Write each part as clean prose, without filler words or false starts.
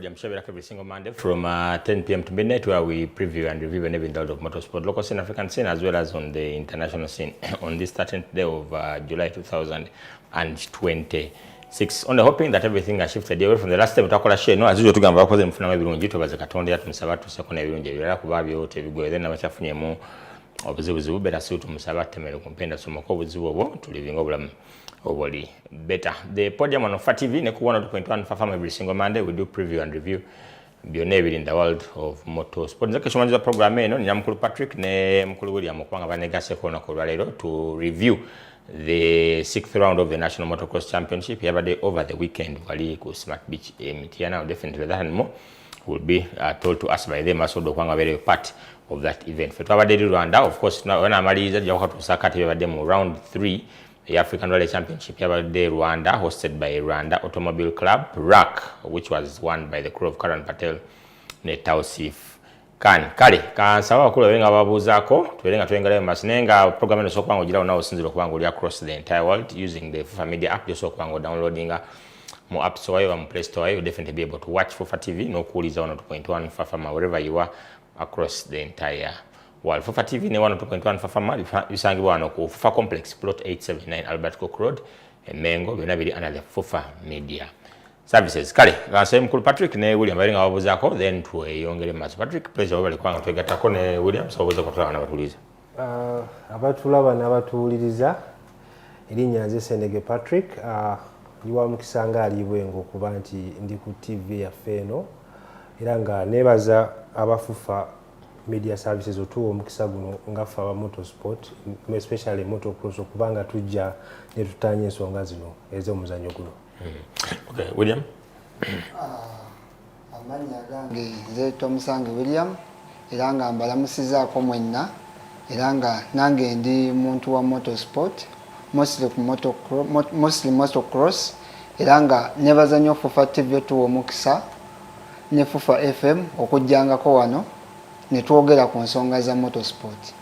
Podium show every single Monday from 10 p.m. to midnight, where we preview and review any event of motorsport, local scene, African scene, as well as on the international scene on this 13th day of July 2026. Only hoping that everything has shifted away from the last time. Tutakola share no as usual tugamba bakoze mfuna ebirungi tubaze katonda yatumusaba tusekona ebirungi ebirala kuba byote bigwe then abachafunyemu obuzibuzibu beta suit musaba temere kumpenda somako obuzibu obwo tulivinga obulamu obuli better. The Podium on Ofa TV ne ku 102.1 Fafam every single Monday we do preview and review byonna ebiri in the world of motorsport. Nzake shomanyiza program eno ni mukulu Patrick ne mukulu William okubanga banegase kona ku lwalero to review the 6th round of the National Motocross Championship yesterday over the weekend wali ku Smart Beach MITYANA. Definitely that and more will be told to us by them as well kwanga very part of that event. For Rwanda, of course, when amaliza jawa tusakati yesterday mu round 3 the African Rally Championship yesterday Rwanda hosted by Rwanda Automobile Club RAC, which was won by the crew of KARAN PATEL ne TAUSEEF. Kale kansawa kula wenga babuzako twelenga twengale masinenga program eno sokwango jira onao sinziro kwango lia across the entire world using the FIFA Media app so kwango downloadinga mo app store or Play Store. You definitely be able to watch FIFA TV no kuuliza 102.1 Fafama wherever you are across the entire world. FIFA TV ne 102.1 Fafama bisangibwa wano ku FIFA Complex plot 879 Albert Cook Road Mengo byonna biri under the FIFA Media services. Kale kanse mukulu Patrick ne William balinga babuzako then tweyongere mas Patrick pleasure bali kwanga twegatako ne William so boza kutula na batuliza abatulaba n'abatuuliriza erinnya nze Sendege Patrick liwa mukisanga alibwengo kuba nti ndi ku TV yaffe eno era nga nebaza abafufa media services otuwa omukisa guno ngafa aba motorsport especially motocross okubanga tujja ne tutanya ensonga zino ez'omuzannyo guno. Okay, William. Amanya gange nze Tomusange William era nga mbalamusizaako mwenna era nga nange ndi muntu wa motorsport mostly motocross era nga nebaza nnyo Fufa TV otuwa omukisa ne Fufa FM okujjangako wano ne twogera ku nsonga za motorsport.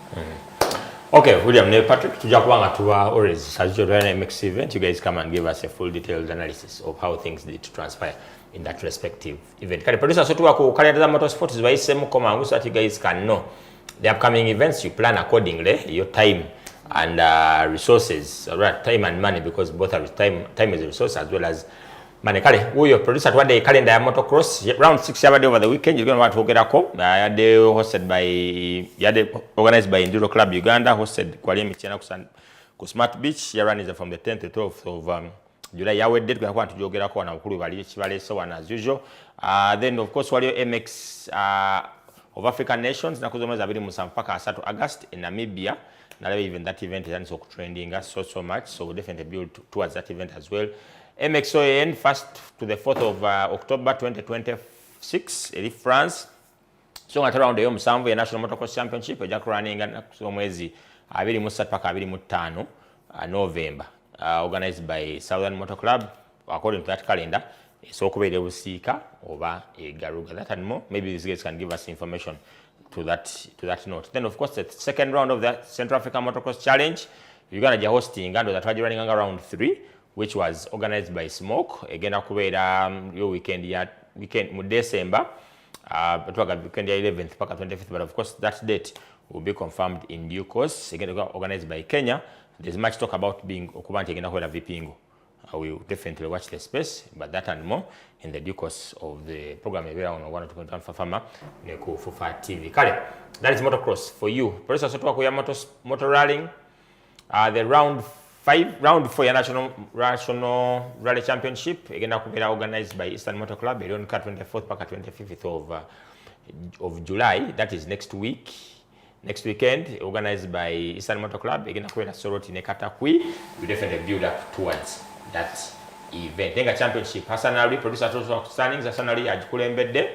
Okay, William ne Patrick tujja kubanga tuba always as you run MX event, you guys come and give us a full detailed analysis of how things did transpire in that respective event. Kale producer so tuwa ku calendar motorsport is why same come so that you guys can know the upcoming events. You plan accordingly your time and resources, right? Time and money, because both are time is a resource as well as money. Kale who your producer to the calendar motocross round 6 yesterday over the weekend. You're going to want to get a call. They hosted by organized by ENDURO Club Uganda, hosted kwa MITYANA ku Smart Beach. Your run is from the 10th to 12th of July. Yawe date kwa kwantu jogera kwa na ukulu bali chibale so as usual. Then of course walio MX of African nations na kuzomeza bili musampaka 3 August in Namibia. Now even that event is also trending us so much, so we'll definitely build towards that event as well. MXOAN 1st to the 4th of October 2026 in France. So at around the musanvu ya National Motocross Championship ejja running so mwezi 23 paka 25 November, organized by Southern Motor Club according to that calendar. So kubere busika oba egaruga that and more. Maybe these guys can give us information to that note. Then of course the second round of the Central African Motocross Challenge, Uganda hosting and that running around 3, which was organized by Smoke. Again akubera your weekend mu December, but weekend 11th paka 25th, but of course that date will be confirmed in due course. Again organized by Kenya. There's much talk about being okubanti again akwera vipingo. We will definitely watch the space, but that and more in the due course of the program here on 102.1 Fafama Neku Fufa TV. Kale, that is motocross for you. Professor Soto Kuya motor rallying. The round 4 National Rally Championship again organized by Eastern Motor Club. On 24th paka 25th of July. That is next week. Next weekend, organized by Eastern Motor Club. Again Soroti Nekatakwi. We definitely build up towards that event. Tenga championship Hassan Ali producer to standings. Hassan Ali ajikulembedde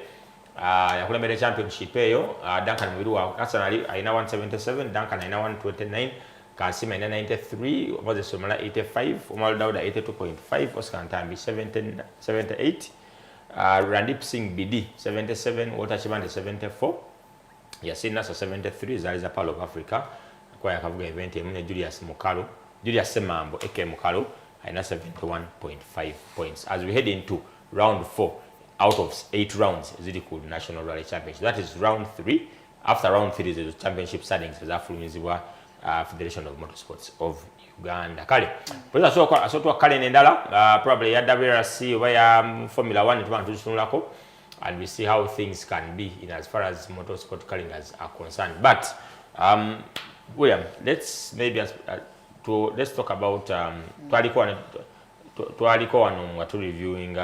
yakulembedde championship eyo. Duncan Mwiruwa Hassan Ali aina 177, Duncan aina 129, Kasima aina 93, Moses Somala 85, Umar Dauda 82.5, Oscar Ntambi 78, Randip Singh BD 77, Walter Chibande 74, Yasin Nasa 73, Zaliza Pearl of Africa kwa yakavuga event yemune Julius Semambo aka Mukalo aina 71.5 points. As we head into round 4, out of 8 rounds ziri ku National Rally Championship. That is round 3. After round 3 is the championship standings ezafulumizibwa Federation of Motorsports of Uganda. Kale polisi asotwa kale nendala probably ya WRC oba ya Formula 1 tubantu tutunulako, and we see how things can be in as far as motorsport calendars are concerned. But William, let's maybe let's talk about twaliko wano watu reviewing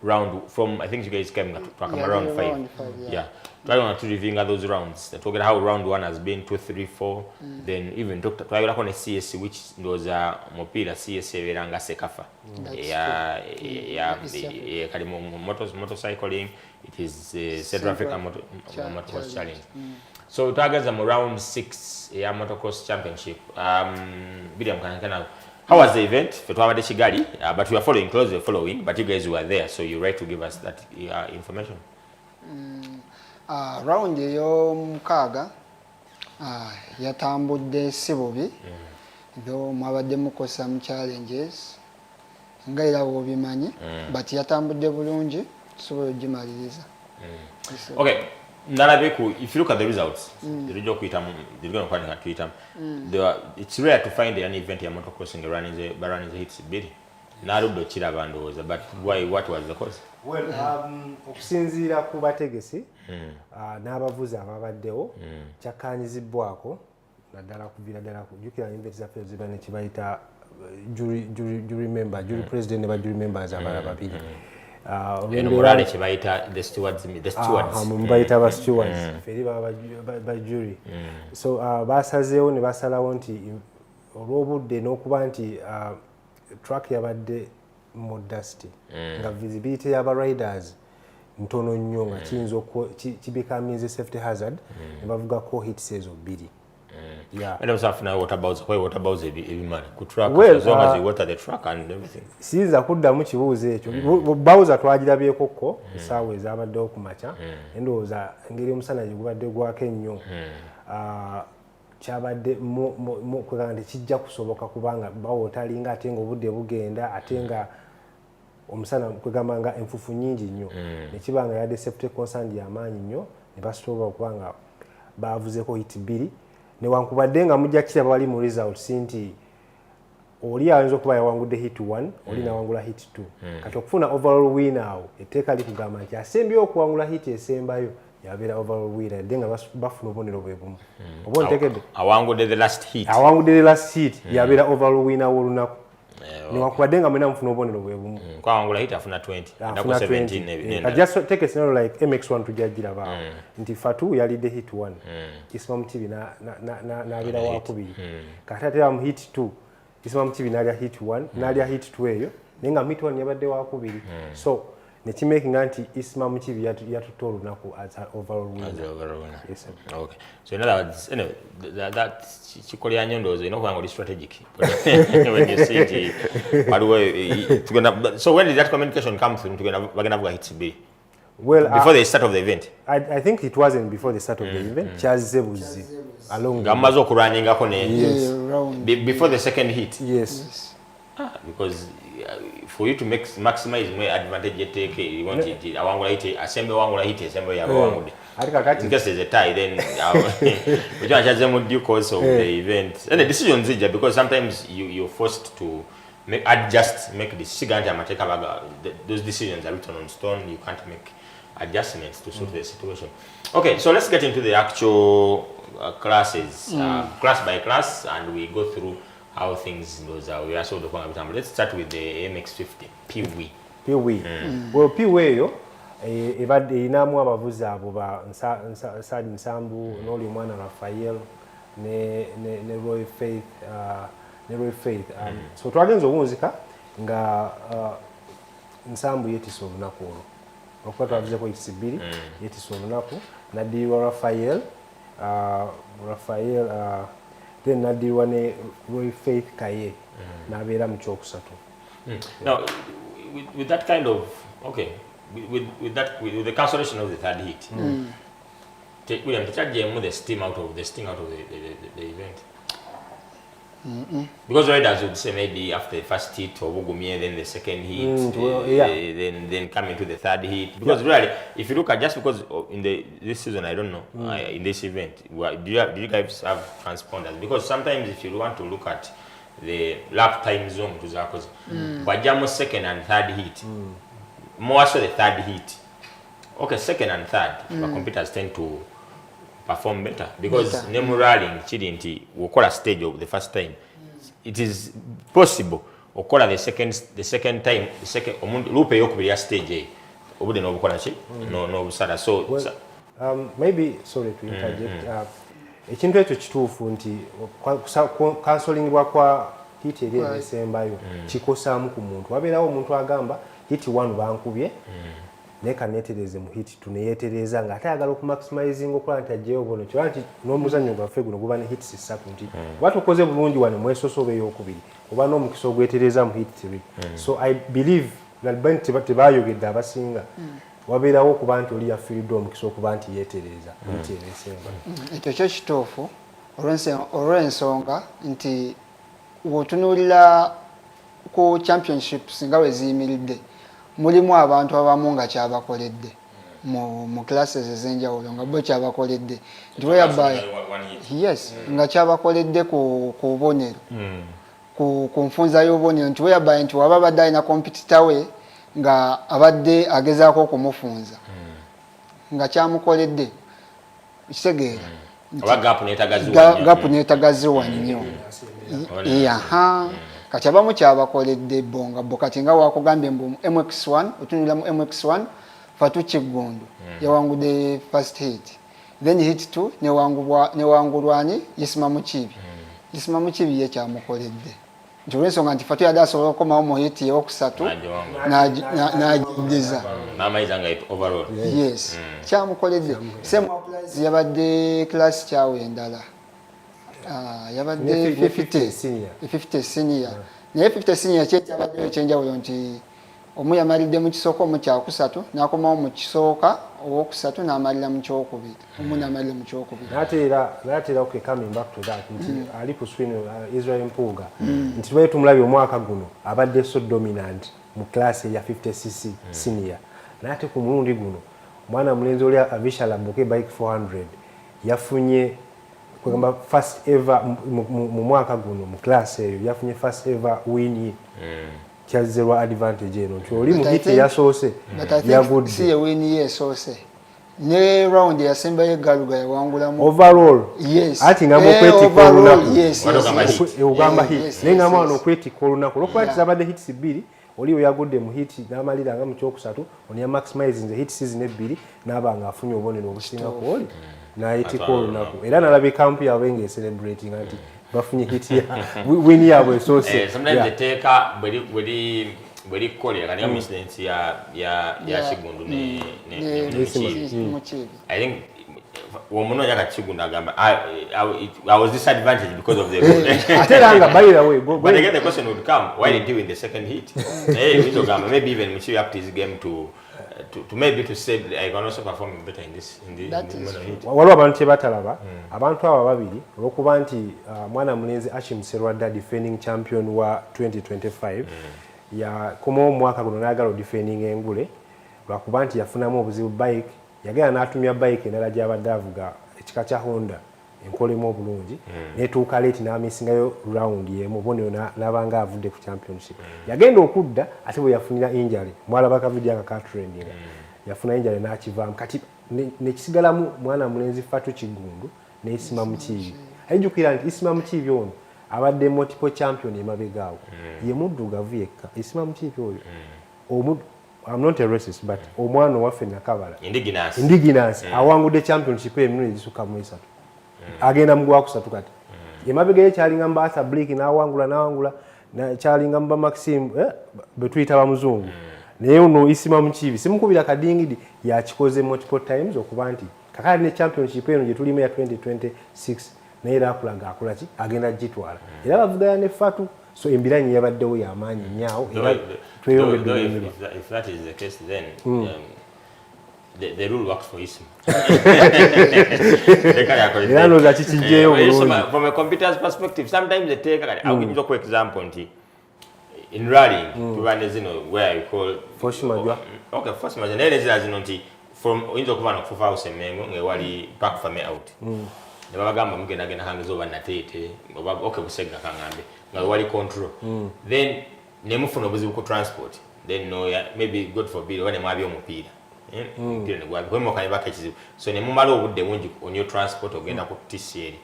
round from, I think you guys came to around 5. Yeah. Try on to reviewing those rounds. Talk about how round 1 has been 2, 3, 4. Then even try on a CS, which was a mopila CS veranga sekafa. Motorcycling. It is Central African Motocross Challenge. So targets are round 6 Motocross Championship. William, how was the event? But we are following closely, but you guys were there, so you're right to give us that information. Round ey'omukaaga yatambudde si bubi, though mwabadde mukosa mu challenges nga era bw'obimanyi, but yatambudde bulungi, tusobola ogimaliriza. Okay. If you look at the results, it's rare to find an event in motocrossing running the hits bid. But why? What was the cause? Well, okusinziira ku bategesi n'abavuzi ababaddewo kyakkaanyizibwako naddala kuviira ddala kujjukira event zaffe ziba ne kibayita jury member, jury president ne ba jury members abalala babiri. Morale kibayita the stewards. Mubayita ba stewards feri ba jury. So basazeewo ne basalawo nti olw'obudde n'okuba nti track yabadde modesty nga visibility y'aba riders ntono nnyo nga kiyinza kibekamize safety hazard ne bavugako hits ezo bbiri. Yeah. What about the man? Could track as long as you water the track and everything. Sinza kuddamu kibuuzo ekyo. Bawuza twagirabyekokko essaawa ezabaddewo ku makya. Endowooza engeri omusana gye gubadde gwako ennyo. Kyabadde kwegamba nti kijja kusoboka kubanga bawootalinga ate nga obudde bugenda ate nga omusana kwegamba nga enfufu nnyingi nnyo. Ne kiba nga yadde safety concern y'amaanyi nnyo ne basobola okubanga baavuzeeko hit bbiri. Newankubadde nga mujja kiraba wali mu results nti oli ayinza okuba yawangudde hit 1 oli nawangula hit 2. Kati okufuna overall winner awo etteeka likugamba nti asembyewo okuwangula hit esembayo yabeera overall winner ate nga bafuna obubonero bwe bumu. Oba ntekedde awangudde the last hit yabeera overall winner w'olunaku. Newankubadde nga mwena mufuna obubonero bwe bumu. Kwawangula hit afuna 20. Afuna 20. Just take a scenario like MX1 tujagiraba nti Fatu yalidde hit 1. Isma Mutibi n'abeera wakubiri. Kati ate mu hit 2 Isma Mutibi n'alya hit 1 n'alya hit 2 eyo naye nga hit 1 yabadde wakubiri. So nekimakinga nti Isma Mutibi yatuta olunaku as an overall winner. Yes, okay. So in other words, anyway, that chikolya nyondozo inokubanga oli strategic. When you see it, so when did that communication come through? We're gonna hit B. Well, before the start of the event. I think it wasn't before the start of the event. Chazebuzi along. Gamazo kurunning before the second hit. Yes. Because for you to maximize my advantage, you take you want it. I want to hit assemble. Wangula hit assemble. In case there's a tie, then we don't judge them due course of the event and the decisions because sometimes you're forced to make decisions. Those decisions are written on stone. You can't make adjustments to suit the situation. Okay, so let's get into the actual classes, class by class, and we go through how things goes. We are sort of let's start with the MX50 Pee-wee. Well, Pee-wee yo ebadde inamu abavuzi abo ba Nsadi Nsambu n'oli mwana Raphael ne Roy Faith so twagenza obunzika nga Nsambu yetisa olunaku olwo okuba twavuzeko ekisibiri yetisa olunaku naddirwa Raphael then naddirwa ne Roy Faith Kaye n'abeera mu kyokusatu. Now with that kind of with the cancellation of the third hit, William, to charge the sting out of the event. Because riders would say maybe after the first heat or Bugumie, then the second heat, then coming to the third heat. Because really, if you look at just because in this season, I don't know, in this event, do you guys have transponders? Because sometimes if you want to look at the lap time zone to Zako's, Bajamo second and third heat, more so the third heat. Okay, second and third, the computers tend to perform better because Nemurali Chidinti will call a stage of the first time. It is possible or call the second time, the second Lupe Yokuya stage. So maybe sorry to interject. Ekintu ekyo kituufu nti kansolingibwa kwa hiti eri esembayo kikosaamu ku muntu. Wabeerawo omuntu agamba hiti 1 bankubye neka netereze mu hiti tuneyetereza nga ate ayagala okumaximizing okola nti ajjeyo bono kiba nti n'omuzannyo gwaffe guno guba ne hiti 3 nti watu okoze bulungi wano mwesosobe ey'okubiri oba n'omukisa ogwetereza mu hiti 3. So I believe nalibani tebayogedde abasinga wabeerawo okuba nti oli yafiiriddwa omukisa okuba nti yeetereza hiti eresemba. Ekyo kyo kituufu olw'ensonga nti wotunuulira ku championships nga we ziyimiridde mulimu abantu abamu nga kyabakoledde mu classes ez'enjawulo nga bo kyabakoledde nti weyabaye nga kyabakoledde ku bubonero ku nfunza y'obubonero nti weyabaye nti waba abadde alina kompitita we nga abadde agezaako okumufunza nga kyamukoledde kitegeera gapu neetagaziwa nnyo kati abamu kyabakoledde bo kati nga wakugambye mbu MX1 otunula mu MX1 Fatu Kigundu yawangudde first hit, then hit 2 newangulwani Yisima Mukibi ye kyamukoledde nti olw'ensonga nti Fatu yadde asobola okukomawo mu hit eyokusatu n'agigiza yes kyamukoledde. Same applies yabadde class kyawe endala yabadde 50 senior naye 50 senior kyabadde ekyenjawulo nti omu yamalidde mu kisooka omu kyakusatu n'akomawo mu kisooka ow'okusatu n'amalira mu kyokubiri omu n'amalira mu kyokubiri n'ateera okay, coming back to that nti ali ku swing Israel Mpuuga nti twali tumulabye omwaka guno abadde so dominant mu class ya 50cc senior naye ate ku mulundi guno mwana mulenzi oli Avisha Lamboke bike 400 yafunye kugamba first ever mu mwaka guno mu class eyo yafunye first ever win kyazerwa advantage eno nti oli mu hiti yasoose yagudde si ye win yesoose ne round yasemba yegaluga yawangulamu overall yes ati nga mukwetika olunaku ugamba hit nenga mwana okwetika olunaku lwokuba tizabadde hits 2 oli oyagudde mu hiti n'amalira nga mu kyokusatu oni ya maximizing the hit season 2 n'abanga afunye obubonero obusinga ku oli nayitika olunaku era nalabye kampu yaabwe ng'ecelebrating anti bafunye hiti ya win yaabwe esoose. Sometimes they take bweri kukolera kati kama incident ya Kigundu ne Mukibi. I think womunonya kati Kigundu agamba I was disadvantaged because of the road. Atelanga by the way but again the question would come, why didn't he win the second hit? Maybe even Mukibi upped his game to maybe to say I can also perform better in this hit. Waliwo abantu tebatalaba abantu abo babiri olwokuba nti mwana mulenzi Hashim Serwadda defending champion wa 2025 yakomawo omwaka guno n'agala defending engule lwakuba nti yafunamu obuzibu bike yagenda n'atumya bike endala gy'abadde avuga ekika kya Honda enkolemu obulungi netuuka leti n'amisingayo round yemu bonero n'abanga avudde ku championship yagenda okudda ate bwe yafunira injury mwalaba ka video akatrending yafuna injury n'akivaamu kati nekisigalamu mwana mulenzi Fatu Kigundu ne Yisima Mukibi. Ayijukira nti Yisima Mukibi ono abadde multiple champion emabegaawo ye muddugavu yekka Yisima Mukibi oyo I'm not a racist but omwana waffe Nakabala indigenous awangudde championship emirundi egisukka mu 3 agenda mu gwakusatu kati emabega ye kyalinga mbasa Blake n'awangula kyalinga mba Maxim betuyita bamuzungu naye ono Yisima Mukibi simukubira kadingidi yakikoze multiple times okuba nti kakali ne championship eno gye tulimu ya 2026 naye era akulaga akolaki agenda gitwala era bavuganya ne Fatu so embiranyi yabaddewo y'amaanyi nyaawo era tweyongedde if that is the case then the rule works for ISM. From a computer's perspective, sometimes they take, I'll give you a quick example. In rallying, where you call force major. Okay, force major. From Windsor Kubano for House and Mengo, wali back from me out. The Bagamba Mugana hangs over Natate, okay, we say Kangambe, wali control. Then Nemufuno was transport. Then no, maybe God forbid when a Mabio Mopida. So nemumalo would the on your transport or get a TCA.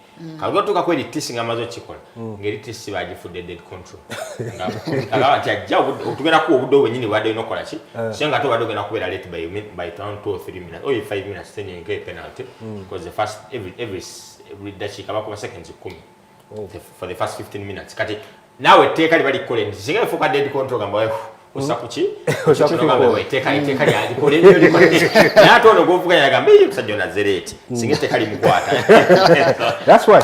I'll go to a query tissing Amazon chicken, get it tissy for the dead control. To get a cool door when you know what they know. Sing at over to quit a late by town 2 or 3 minutes, or 5 minutes, then you get penalty because the first every that she come up seconds to come for the first 15 minutes. Now we take everybody calling, sing for a dead control and boy. Usakuchi teka ya dikole na to no govuga ya gambe kusajona zereti singete kali mukwata. That's why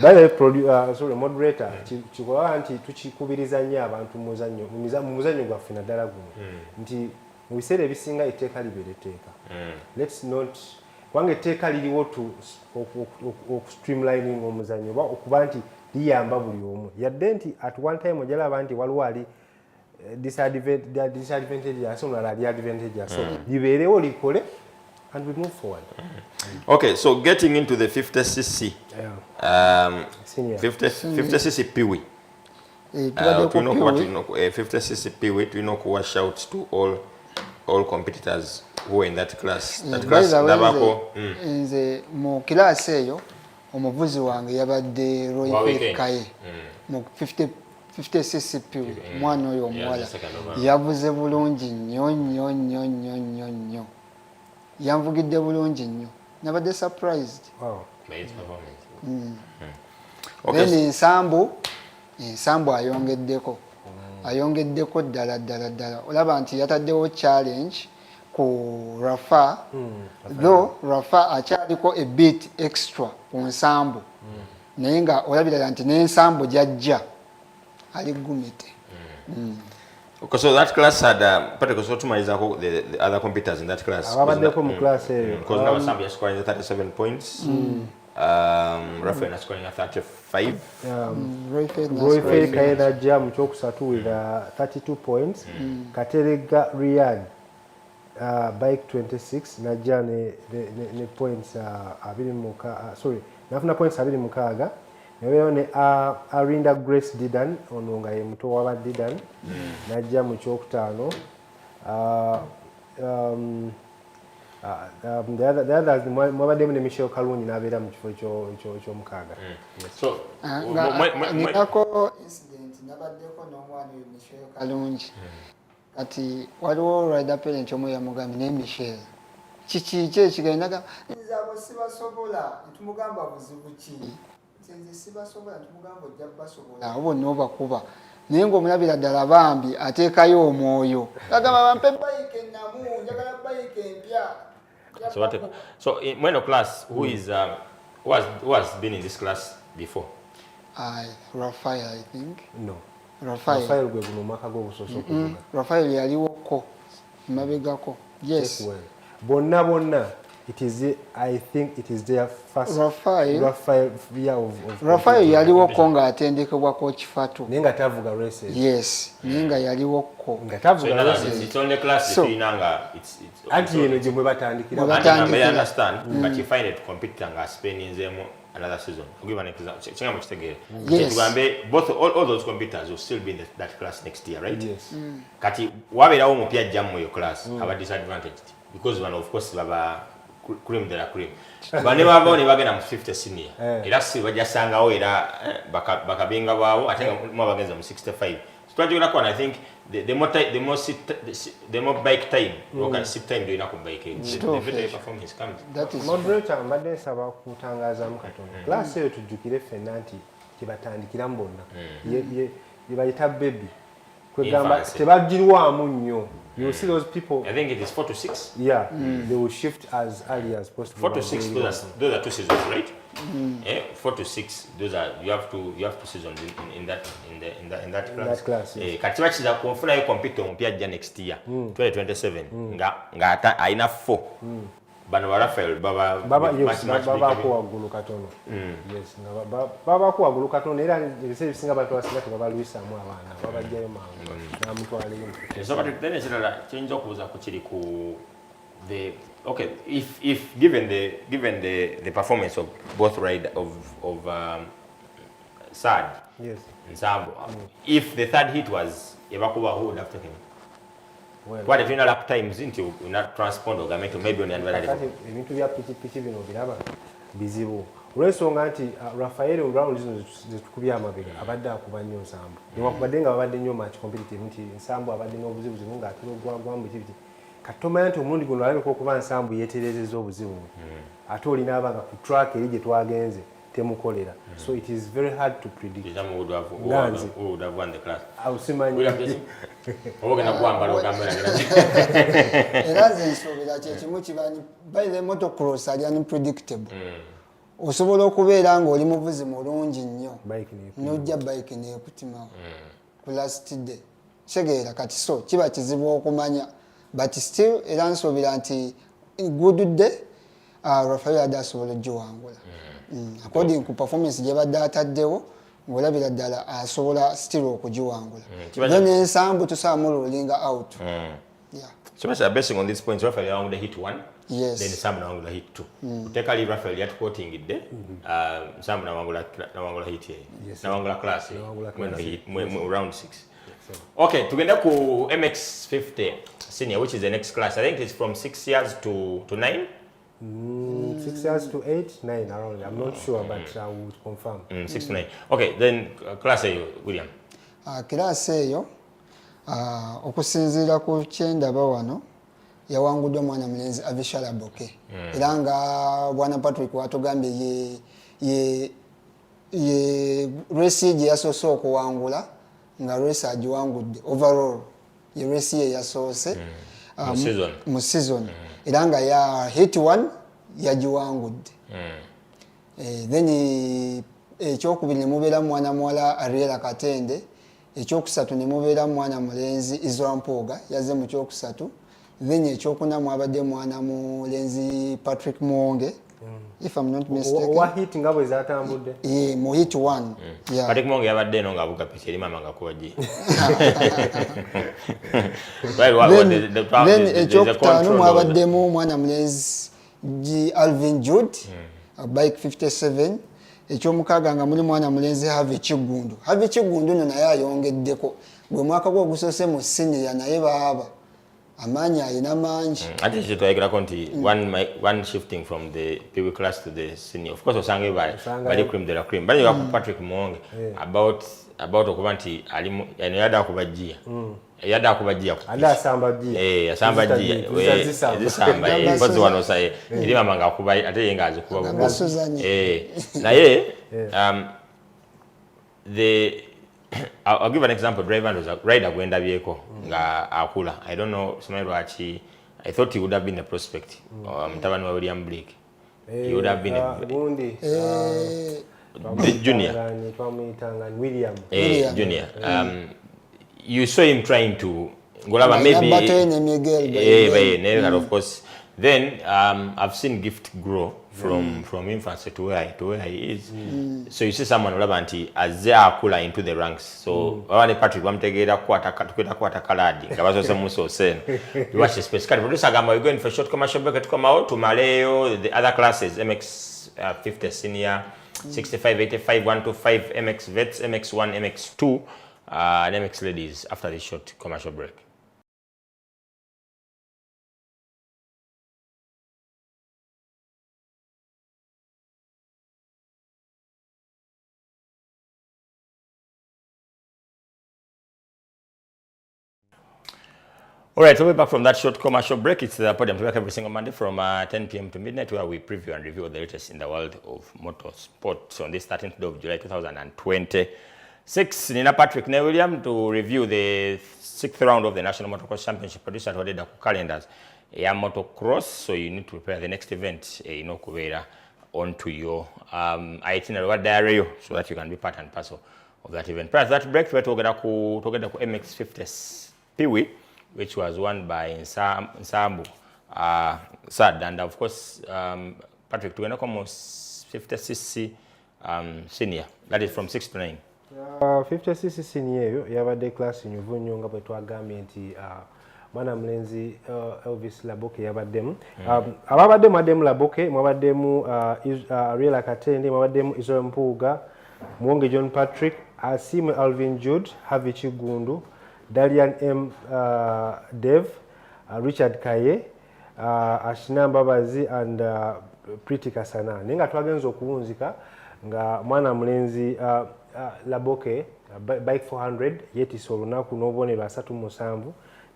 by the producer sorry moderator chikola anti tuchikubiriza nnyo abantu muzanyo gwa fina dala guno nti mu biseera ebisinga iteka libereteeka let's not wange teka liliwo tu streamlining omuzanyo okuba nti liyamba buli omu yadde nti at one time ojala abantu waliwo ali disadvantage so na the advantage so liberewo likole and we move forward. Okay, so getting into the 50cc senior 50cc peewee. We know what 50cc peewee. We know what shouts to all competitors who are in that class. That class nabako nze mu class eyo omuvuzi wange yabadde Roy Kaye mu 50cc peewee mwana oyo omuwala yavuze bulungi nnyo yanvugidde bulungi nnyo nabadde surprised. Then ensambu ayongeddeko ddala olaba nti yataddewo challenge ku Rafa though Rafa akyaliko a bit extra ku nsambu naye nga olabira nti n'ensambu gyajja ali gumite. Okay, so that class had particular so the other competitors in that class. Because now Zambia is scoring 37 points. Rafael is scoring 35. Roy Kaina Jam Chokusatu with 32 points. Katerega Riyad bike 26. Najane the points sorry, nafuna points abiri mukaga. Ne Arinda Grace Didan ononga ye muto wa Didan najja mu kyokutaano the others mwabadde ne Michelle Kalungi n'abeera mu kifo ky'omukaaga. So nako incident nabaddeko n'omwana oyo Michelle Kalungi kati waliwo rider parent omu yamugambye ne Michelle kiki ekigendaga nze abo sibasobola ntumugamba buzibu ki nze sibasobola ntumugamba ojja basobola abo n'obakuba naye ng'omulabira ddala bambi ateekayo omwoyo agamba bampe bike ennamu njagala bike empya. So in Mweno class, who has been in this class before? Rafael, I think. No. Rafael gwe guno mwaka gw'obusoso Rafael yaliwoko mabegako. Yes. Bonna. I think it is their first Rafael year of Rafael yaliwoko nga atendekebwako kifatu. Nenga tavuga races. Yes. Nenga yaliwoko. Nga tavuga races. It's only class inanga it's anti yeno je mwe batandikira. I understand, but you find it compete nga Spain inzemo another season. To give an example, chenga mukitegere. Yes. Both all those competitors will still be in that class next year, right? Yes. Kati waberawo mupya jamu yo class aba disadvantaged because one of course baba cream de la cream. Bane baba ne bagenda mu 50 senior. Era si bajasangawo era bakabenga bawo ate mu bagenza mu 65. So I think the more bike time, okay, sit time do enough bike. The better performance comes. That is moderator mbadde nsaba kutangaza mu katono. Class eyo tujjukire fenanti kibatandikira mbonna. Ye bayita baby. Kwegamba tebagirwamu nnyo. You see those people. I think it is 4 to 6. Yeah, they will shift as early as possible. 4 to 6. Those are 2 seasons, right? 4 to 6, those are you have to seasons in that class. Kati bachiza kunfuna yo compete ompya jja next year 2027 nga aina 4 bano ba Rafael baba ko wagulu katono. Yes, baba ko wagulu katono era ebise bisinga bantu basinga baba Luisa mu abaana baba jjayo mangu na mtu ali mu. So but then ekirala kiyinza okubuuza ku kiri ku the if given the performance of both ride of Sad, yes, Nsambo, if the third hit was Ebakuba, who would have taken him? Well, what if you lap times into not transpond or gamete maybe on the other level? Ebintu bya piki bino biraba bizibu. Olwensonga nti Rafael round zitukubya amabega abadde akuba nnyo Nsambo. Niwakubadde nga babadde nnyo match competitive nti Nsambo abadde n'obuzibu nga atula gwagwamu biti. Katomanya nti omulundi guno alabika okuba Nsambu yeeterezezza obuzibu ate olina abanga ku track eri gye twagenze temukolera. So it is very hard to predict. Who would have won the class? Ausimanyi. Era nze nsuubira kyekimu kibanyi baile motocross ali unpredictable. Osobola okubeera ng'oli muvuzi mulungi nnyo n'ojja bike neekutimawo ku last day. Kitegeera kati so kiba kizibu okumanya. But still, era nsuubira nti good day, Rafael adasobola ogiwangula. According to performance gye badde ataddewo, ng'olabira ddala asobola still okugiwangula. Then Nsambu tusaamululinga out. So basing on this point, Rafael wangula hit 1. Yes. Then Nsambu wangula hit 2. Take a leave Rafael yet quoting it there. Nsambu wangula hit here. Wangula class when round 6. Okay, tugenda ku MX50 senior, which is the next class. I think it's from 6 years to 9. 6 years to 8, 9 around. I'm not sure, but I would confirm. 6 to 9. Okay, then class A, William. Class A, okusinziira ku kyendaba wano yawanguddwa mwana mulenzi Avishala Boke. Era nga bwana Patrick watugambye ye race gye yasoose okuwangula nga race agiwangudde overall ye race ye yasoose mu season era nga ya hit 1 yagiwangudde. Then ekyokubiri ne mubeera mwana muwala Ariela Katende, ekyokusatu ne mubeera mwana mulenzi Israel Mpoga yazze mu kyokusatu. Then ekyokuna mwabadde mwana mulenzi Patrick Mwonge. If I'm not mistaken. What hit nga bwe zatambudde? Mu hit 1. Yeah. Patrick Mwonge yabadde no nga avuga piki eri mama nga kuwaji. Then ekyokutaano mwabaddemu mwana mulenzi Alvin Jude, bike 57. Ekyomukaaga nga muli mwana mulenzi Havi Kigundu. Havi Kigundu no naye ayongeddeko. Gwe mwaka gwo gusose mu senior naye baaba. Amanya ina manji. Ati kye twayigirako nti one shifting from the PW class to the senior. Of course osange bali cream de la cream. Bali wa Patrick Mwonge about okuba nti alimu yani yada akubajia. Yada akubajia. Ada asambajia. Asambajia. Zisamba mpozi wano saye. Eri mama nga akubai ate yenga azikuba. Naye I'll give an example. Driver was a rider gwenda byeko nga akula. I don't know Smail Wachi. I thought he would have been a prospect. Mtabani wa William Blake. He would have been the junior. William. Junior. You saw him trying to golaba maybe. Of course. Then I've seen Gift grow from infancy to where he is. So you see someone ulabanti azea akula into the ranks. So wale Patrick wamtegera kwata kaladi ngabazo se muso sen. You watch the space. Can producer gamba we going for short commercial break to come out to Maleo, the other classes MX 50 senior, 65 85 125 MX vets, MX1 MX2 and MX ladies after this short commercial break. All right, so we're back from that short commercial break. It's the Podium to work every single Monday from 10 p.m. to midnight, where we preview and review the latest in the world of motorsport. So on this 13th of July 2026, Nina Patrick ne William to review the 6th round of the National Motocross Championship. Producer to the calendars. Motocross, so you need to prepare the next event in Okuwera onto your itinerary what diary so that you can be part and parcel of that event. Plus that break we're talking about MX50 Piwi, which was won by Nsambu Sad, and of course Patrick to almost 50cc senior, that is from 6 to 9. 50cc senior yabadde class nyuvu nnyo nga bwe twagambye nti mwana mulenzi Elvis Laboke yabaddemu. Ababaddemu addemu Laboke, mwabaddemu Ariela Katende, mwabaddemu Israel Mpuuga, Mwonge John Patrick, Asimu Alvin Jude, Havi Chigundu, Dalian M. Dev, Richard Kaye, Ashina Mbabazi and Pretty Kasana. Nenga twagenza okuwunzika nga mwana mulenzi Laboke bike 400 yetisa olunaku n'obubonero 37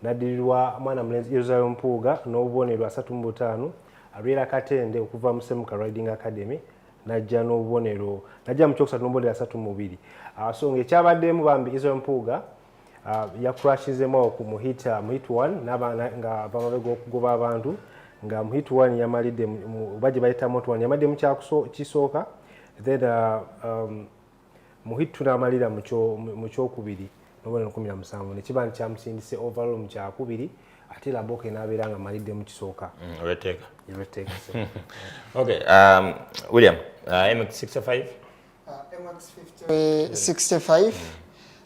naddirirwa mwana mulenzi Israel Mpuuga n'obubonero 35 Ariela Katende okuva mu Semuka Riding Academy najja n'obubonero najja mu kyokusatu n'obubonero 32 so ng'ekyabaddemu bambi Israel Mpuuga yakurashizemu ku muhit 1 nga bamabega okugoba abantu nga mu hit 1 yamalidde baje bayita moto 1 yamalidde mu kisooka then mu hit 2 n'amalira mu kyokubiri n'obubonero 17 nekiba kyamusindise overall mu kyakubiri ate Laboke n'abeera nga amalidde mu kisooka. Reteka. Okay, William, MX65? MX65.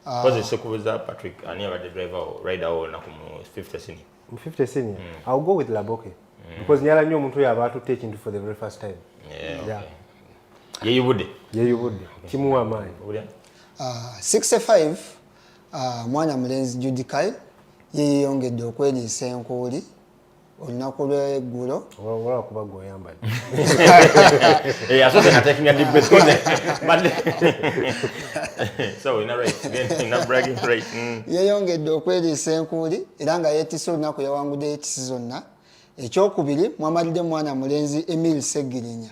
Was it Sekubuza Patrick and the driver or rider or Nakumu 50 senior? 50 senior. I'll go with Laboke because Nyala knew Muntu you about to take into for the very first time. Yeah, you would. Chimua mine. William? 65. Mwana mulenzi Judikai yeyongedde okweriisa enkuuli olunaku lw'eggulo wala kuba goyambadde asoose taking a deep breath so in a race again in a bragging right yeyongedde okweriisa enkuuli era nga yeetisse olunaku yawangudde yeetisi zonna. Ekyokubiri mwamalidde mwana mulenzi Emile Segirinya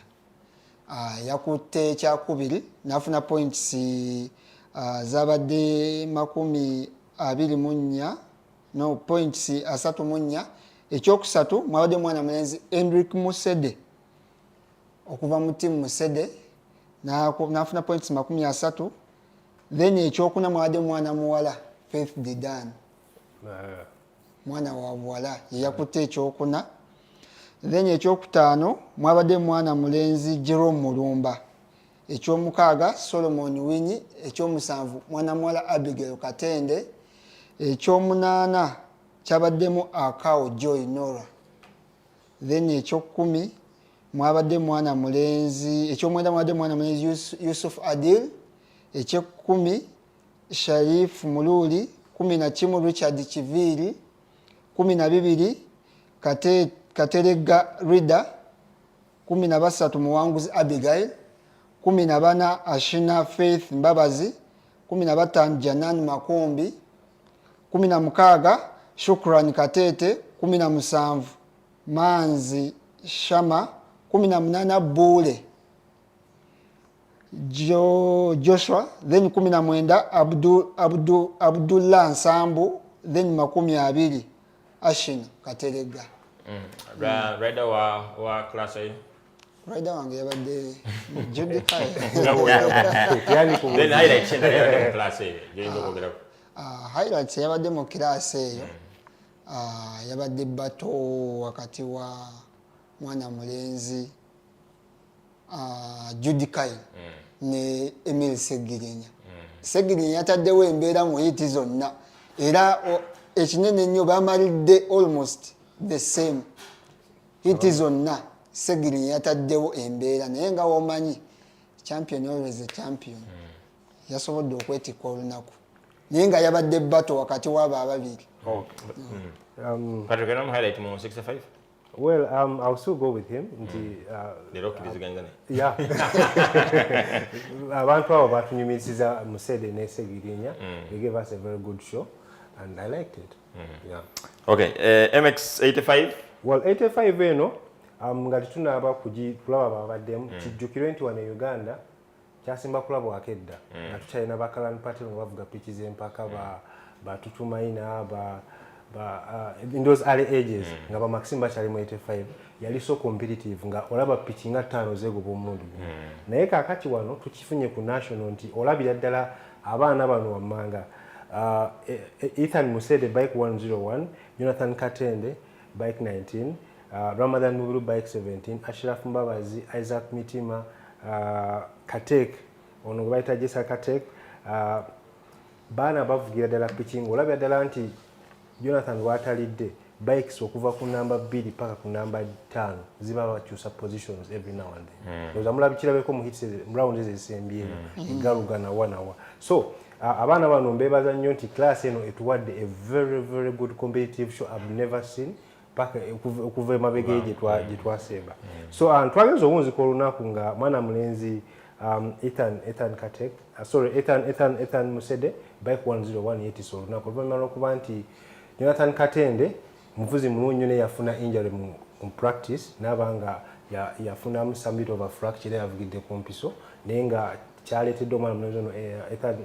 yakutte ekyakubiri n'afuna points zabadde 24 no points 34. Ekyokusatu mwabadde mwana mulenzi Hendrik Musede okuva mu team Musede n'afuna points 30. Then ekyokuna mwabadde mwana muwala Faith Didan mwana wa buwala yakutte ekyokuna. Then ekyokutaano mwabadde mwana mulenzi Jerome Mulumba, ekyomukaaga Solomon Winyi, ekyomusanvu mwana muwala Abigail Katende, ekyomunaana kyabaddemu Akao Joy Nora. Then ekyokumi mwabadde mwana mulenzi ekyomwenda mwabadde mwana mulenzi Yusuf Adil, ekyekumi Sharif Mululi, 11 Richard Chiviri, 12 Katerega Rida, 13 Muwanguzi Abigail, 14 Ashina Faith Mbabazi, 15 Janan Makombi, 16 Shukran Katete, 17 Manzi Shama, 18 Bule Joshua, then 19 Abdullah Nsambu, then 20 Ashina Katerega. Rider wa class A? Rider wange yabadde Judikai. Then highlights in class A. Highlights yabadde mu class eyo. Yabadde bato wakati wa mwana mulenzi Judikai ne Emile Segirinya. Segirinya yataddewo embeera mu hiti zonna era ekinene nnyo bamalidde almost the same hiti zonna. Segirinya yataddewo embeera naye nga womanyi champion always a champion. Yasobodde okwetikka olunaku naye nga yabadde bato wakati w'abo ababiri. Patrick, can I highlight more 65? Well, I'll still go with him. The rock is going to yeah. Abantu abo batunyumisiza Musede ne Segirinya. They gave us a very good show and I liked it. Yeah. Okay, MX85? Well, 85 eno nga tutunaba kulaba babaddemu kijjukirwe nti wano Uganda kyasimba kulaba wakedda nga tukyalina ba KARAN PATEL nga bavuga piki z'empaka ba Tutumaina in those early ages nga ba Maxim bachali mu 85 yali so competitive nga olaba pitch nga 5 zego bomundu naye kakati wano tukifunye ku national nti olabira ddala abaana bano wamanga Ethan Musede bike 101, Jonathan Katende bike 19, Ramadan Mubiru bike 17, Ashraf Mbabazi, Isaac Mitima, Katek ono baita Jessa Katek, bana bavugira ddala pitching olabira ddala nti Jonathan watalidde bikes okuva ku number 2 paka ku number 5 ziba bakyusa positions every now and then. Those amulabikirabeko mu hits rounds ezisembye galugana wanawa. So abana bano mbebaza nnyo nti class eno etuwadde a very good competitive show I've never seen paka okuva emabega gye twaseba. So twagenza obunziko olunaku nga mwana mulenzi Ethan Katek Ethan Musede bike 101 yetiso olunaku oluvanyuma lw'okuba nti Jonathan Katende muvuzi mulungi ne yafuna injury mu practice nabanga yafuna some bit of a fracture yavugidde ku mpiso naye nga kyaleetedde omwana mulenzi ono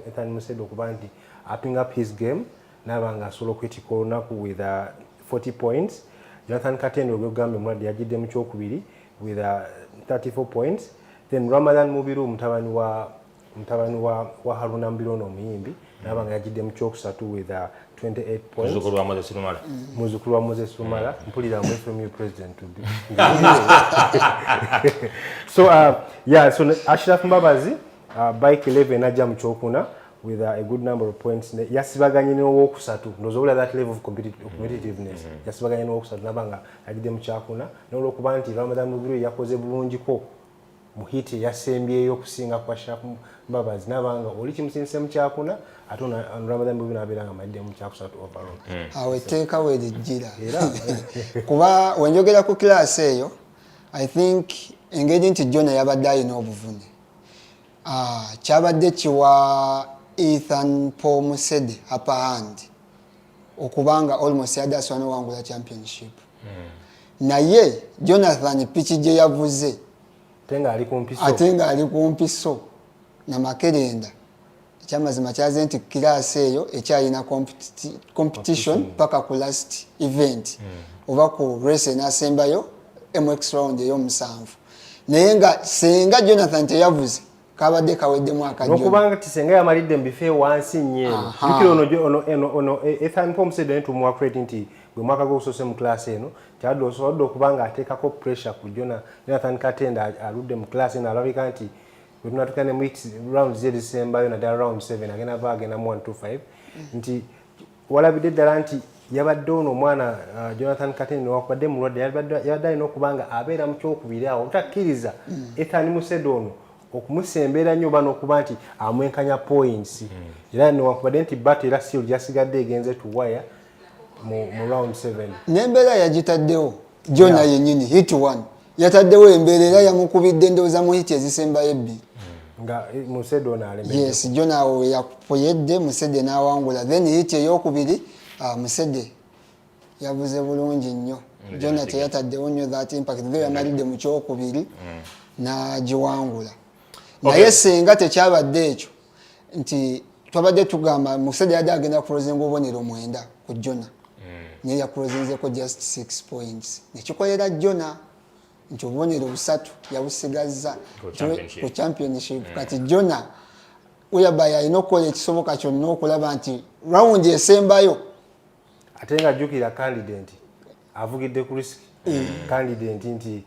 Ethan Musede okuba nti upping up his game nabanga asobola okwetikka olunaku with 40 points. Jonathan Katende ogwegambe mulwadde yagidde mu kyokubiri with 34 points. Then Ramadan Mubiru mutabani wa Haruna Mbirono omuyimbi nabanga yagidde mu kyokusatu with 28 points. Muzukulu wa Moses Lumala mpulira mu FMU president to be. So so Ashraf Mbabazi bike 11 ajja mu kyokuna with a good number of points. Yasibaganye n'owokusatu ndozobola that level of competitiveness. Yasibaganye n'owokusatu nabanga yagidde mu kyakuna n'olwokuba nti Ramadan Mubiru yakoze bulungiko muhiti yasembyeyo okusinga kwa Ashraf Mbabazi nabanga oli kimusinse mu kyakuna atona Ramadan Mubiru nabiranga madde mu kyakusatu overall. Awe teeka werijjira kuba wenjogera ku class eyo I think engeri nti Jona yabadde alina obuvune kyabadde kiwa Ethan Paul Musede upper hand okubanga almost yadaswa n'owangula championship naye Jonathan pichi gye yavuze atenga ali ku mpiso na Makerenda ekyamazima kyaze nti class eyo ekyalina competition paka ku last event oba ku race n'asembayo MX round ey'omusanvu naye nga senga Jonathan teyavuze kabadde kawedde mwaka jjo nokubanga tisenga yamalidde mbife wansi nnyo bikiro ono Ethan Paul Musede ntumwa credit nti gwe mwaka gw'okusose mu class eno kyadde osobola okubanga ateekako pressure ku Jonathan Katende aludde mu class eno alabika nti bwe tunatukane mu round z'ezisembayo naddala round 7 agenda va agenda mu 125 nti walabidde ddala nti yabadde ono omwana Jonathan Katende newakubadde mulwadde yabadde alina okubanga abeera mu kyokubiri awo obutakkiriza Ethan Musede ono okumusembera nnyo bano okuba nti amwenkanya points era newakubadde nti battle era seal yasigadde egenze to wire mu round 7 n'embeera yagitaddewo Jona yennyini hit 1 yataddewo embeera era yamukubidde ndowooza mu hit ezisembayo ebbiri nga Musede ono alemedde yes Jona awo yapoyedde Musede n'awangula then hit eyokubiri Musede yavuze bulungi nnyo Jona teyataddewo nnyo that impact though yamalidde mu kyokubiri n'agiwangula naye senga tekyabadde ekyo nti twabadde tugamba Musede yadde agenda kulozinga obubonero 9 ku Jona naye yakulozinzeko just 6 points nekikolera Jona nti obubonero 3 yabusigazza ku championship kati Jona uyabaya alina okukola ekisoboka kyonna okulaba nti round esembayo ate nga jjukira candidate avugidde ku risk candidate nti